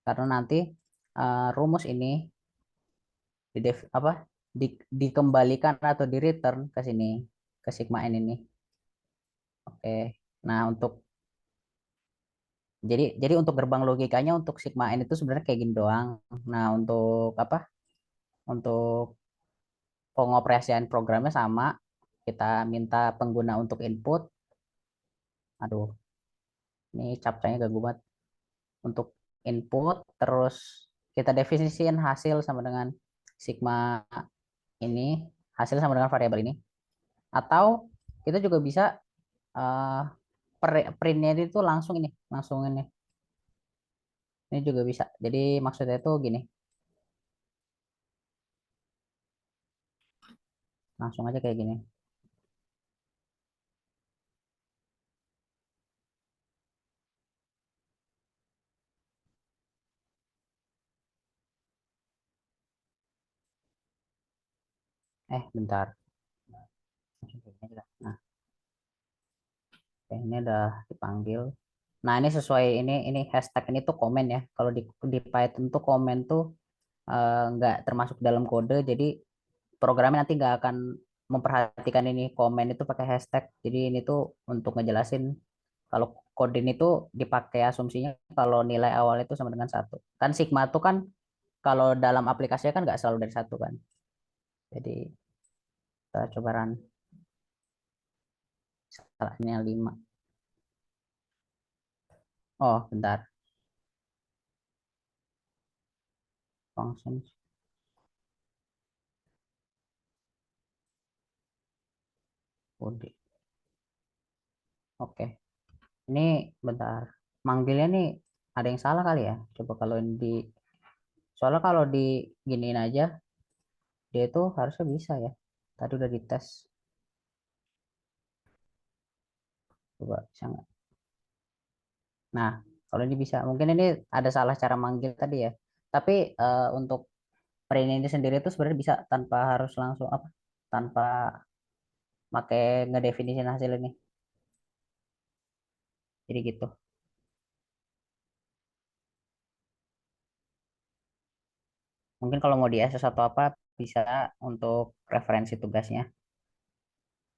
karena nanti rumus ini apa dikembalikan atau di return ke sini ke sigma n ini. Oke. Nah, jadi untuk gerbang logikanya untuk sigma n itu sebenarnya kayak gini doang. Nah, untuk apa? Untuk pengoperasian programnya sama. Kita minta pengguna untuk input. Aduh, ini captchanya gak banget. Untuk input terus kita definisiin hasil sama dengan sigma ini, hasil sama dengan variabel ini. Atau kita juga bisa uh, printnya itu langsung ini juga bisa. Jadi maksudnya itu gini, langsung aja kayak gini. Bentar. Nah, ini udah dipanggil. Nah, ini sesuai ini hashtag ini tuh komen ya. Kalau di Python tuh komen tuh nggak termasuk dalam kode, jadi programnya nanti nggak akan memperhatikan ini komen itu pakai hashtag. Jadi ini tuh untuk ngejelasin kalau kode ini tuh dipakai asumsinya kalau nilai awal itu sama dengan 1. Kan sigma tuh kan kalau dalam aplikasinya kan nggak selalu dari 1 kan. Jadi kita coba run. Salahnya 5. Oh, bentar. Functions. Kode. Oke. Ini bentar. Manggilnya nih ada yang salah kali ya. Coba kalau soalnya kalau di giniin aja dia itu harusnya bisa ya. Tadi udah dites. Coba bisa nggak? Nah, kalau ini bisa. Mungkin ini ada salah cara manggil tadi ya. Tapi untuk print ini sendiri itu sebenarnya bisa tanpa harus langsung apa? Tanpa pakai ngedefinisin hasil ini. Jadi gitu. Mungkin kalau mau di SS atau apa bisa untuk referensi tugasnya.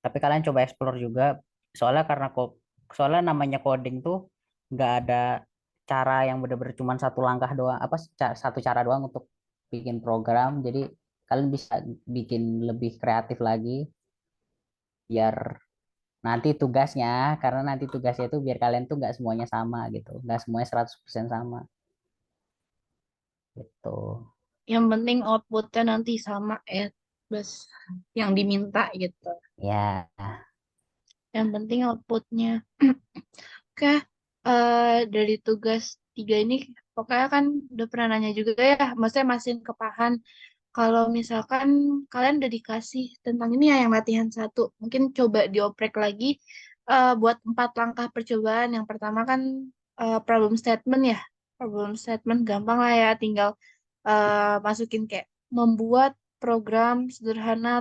Tapi kalian coba explore juga. Soalnya karena soalnya namanya coding tuh nggak ada cara yang benar-benar cuma satu langkah doang, apa satu cara doang untuk bikin program. Jadi kalian bisa bikin lebih kreatif lagi biar nanti tugasnya, karena nanti tugasnya itu biar kalian tuh nggak semuanya sama gitu, nggak semuanya 100% sama gitu. Yang penting outputnya nanti sama ya, bos yang diminta gitu. Ya, Yang penting outputnya. Oke, dari tugas 3 ini, pokoknya kan udah pernah nanya juga ya, maksudnya masih kepahan. Kalau misalkan kalian udah dikasih tentang ini ya yang latihan 1, mungkin coba dioprek lagi buat 4 langkah percobaan. Yang pertama kan problem statement ya. Problem statement gampang lah ya, tinggal masukin kayak membuat program sederhana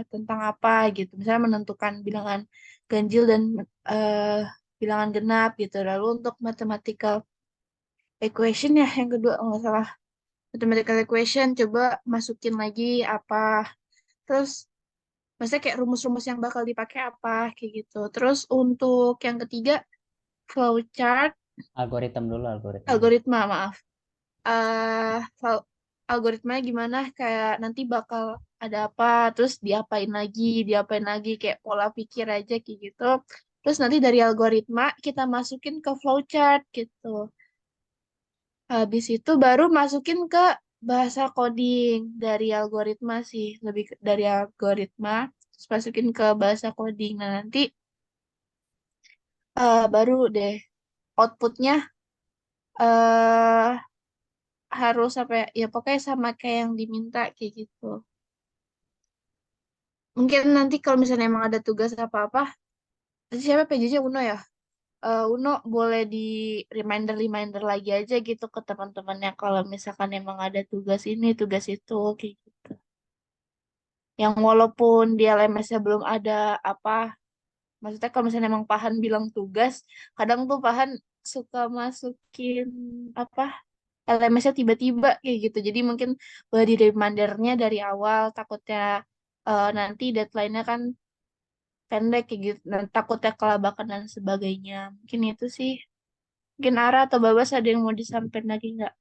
tentang apa gitu. Misalnya menentukan bilangan ganjil dan eh, bilangan genap gitu. Lalu untuk mathematical equation ya yang kedua nggak salah. Mathematical equation coba masukin lagi apa. Terus Maksudnya kayak rumus-rumus yang bakal dipakai apa kayak gitu. Terus untuk yang ketiga flowchart, Algoritma dulu, algoritma. algoritma maaf. Algoritmanya gimana? Kayak nanti bakal ada apa, terus diapain lagi kayak pola pikir aja kayak gitu. Terus nanti dari algoritma kita masukin ke flowchart gitu. Habis itu baru masukin ke bahasa coding dari algoritma sih, dari algoritma, terus masukin ke bahasa coding. Nah, nanti baru deh outputnya eh harus apa ya, ya pokoknya sama kayak yang diminta kayak gitu. Mungkin nanti kalau misalnya emang ada tugas apa-apa, nanti siapa PJ-nya Uno ya? Uno boleh di reminder lagi aja gitu ke teman-temannya kalau misalkan emang ada tugas ini, tugas itu, kayak gitu. Yang walaupun di LMS-nya belum ada apa, maksudnya kalau misalnya emang Pahan bilang tugas, kadang tuh Pahan suka masukin apa LMS-nya tiba-tiba kayak gitu. Jadi mungkin boleh di remindernya dari awal, takutnya nanti deadline-nya kan pendek kayak gitu, dan takutnya kelabakan dan sebagainya. Mungkin itu sih. Mungkin Ara atau Babas ada yang mau disampaikan lagi nggak?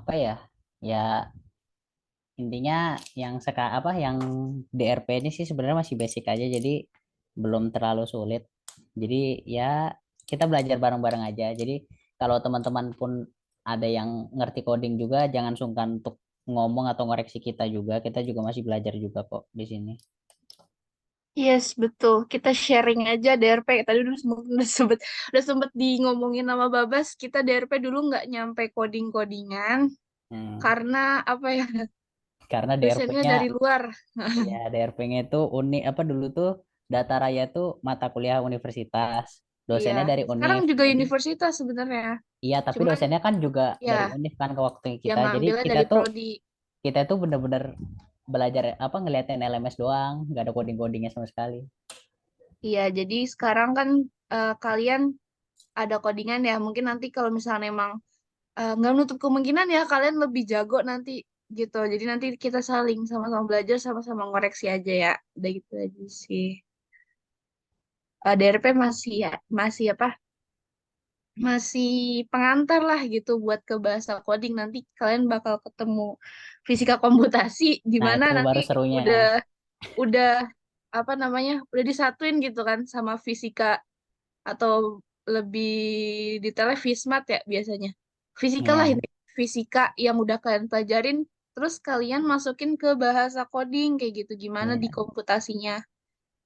Apa ya? Ya intinya yang DRP ini sih sebenarnya masih basic aja, jadi belum terlalu sulit. Jadi ya kita belajar bareng-bareng aja. Jadi kalau teman-teman pun ada yang ngerti coding juga, jangan sungkan untuk ngomong atau ngoreksi kita juga. Kita juga masih belajar juga kok di sini. Yes, betul. Kita sharing aja DRP. Tadi udah sempet di ngomongin sama Babas. Kita DRP dulu nggak nyampe coding-codingan karena apa ya? Karena Dosennya DRP-nya dari luar. ya DRP-nya itu unik apa dulu tuh data raya tuh mata kuliah universitas. Iya. Dosennya dari Sekarang Univ. juga Jadi universitas sebenarnya. iya, tapi Cuman dosennya kan juga ya dari Univ kan ke waktu yang kita. Jadi ngambilnya kita dari tuh prodi. kita tuh bener-bener belajar apa ngeliatin LMS doang, nggak ada coding-codingnya sama sekali. Iya, jadi sekarang kan kalian ada codingan ya. Mungkin nanti kalau misalnya emang nggak nutup kemungkinan ya kalian lebih jago nanti gitu. Jadi nanti kita saling sama-sama belajar, sama-sama ngoreksi aja ya. Udah gitu aja sih. DRP masih apa? Masih pengantar lah gitu buat ke bahasa coding. Nanti kalian bakal ketemu fisika komputasi di Nah, mana itu nanti baru serunya. udah apa namanya? Udah disatuin gitu kan sama fisika, atau lebih detailnya FISMAT ya biasanya. Fisika lah Ya, ini, fisika yang udah kalian pelajarin, terus kalian masukin ke bahasa coding kayak gitu, gimana di ya, komputasinya,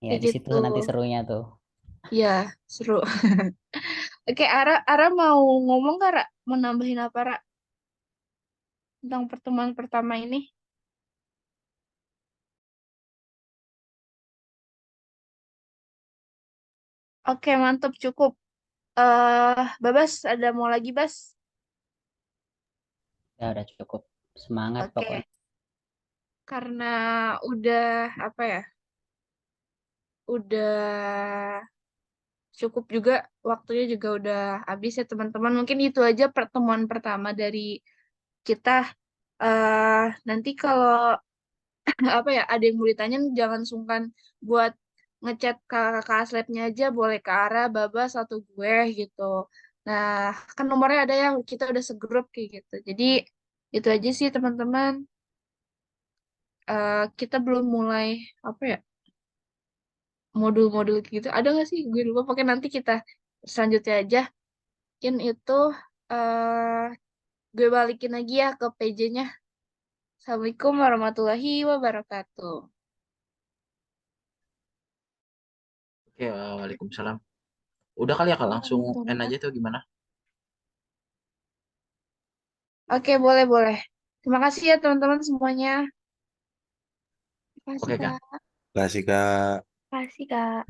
ya kayak di situ gitu. nanti serunya tuh. Ya, seru. Oke, Ara mau ngomong gak, Ra? Mau nambahin apa, Ra? Tentang pertemuan pertama ini? Oke, mantap, cukup. Babas, ada mau lagi, Bas? Ya udah cukup. Semangat Oke, pokoknya. karena udah, apa ya, udah cukup juga, waktunya juga udah habis ya teman-teman. Mungkin itu aja pertemuan pertama dari kita. Nanti kalau apa ya ada yang mau ditanyain, jangan sungkan buat ngechat kakak Aslabnya aja, boleh ke Ara, Babas, atau gue gitu. Nah, kan nomornya ada yang kita udah segrup kayak gitu. Jadi itu aja sih teman-teman. Kita belum mulai apa ya, modul-modul gitu. Ada nggak sih? Gue lupa. Pokoknya nanti kita selanjutnya aja. Mungkin itu eh gue balikin lagi ya ke PJ-nya. Assalamualaikum warahmatullahi wabarakatuh. Oke, waalaikumsalam. Udah kali ya Kak, langsung end aja Warahmatullahi. tuh gimana? Oke, boleh. Terima kasih ya teman-teman semuanya. Terima kasih, Oke, Kak. Kak. Kasih Kak. Kasih, Kak.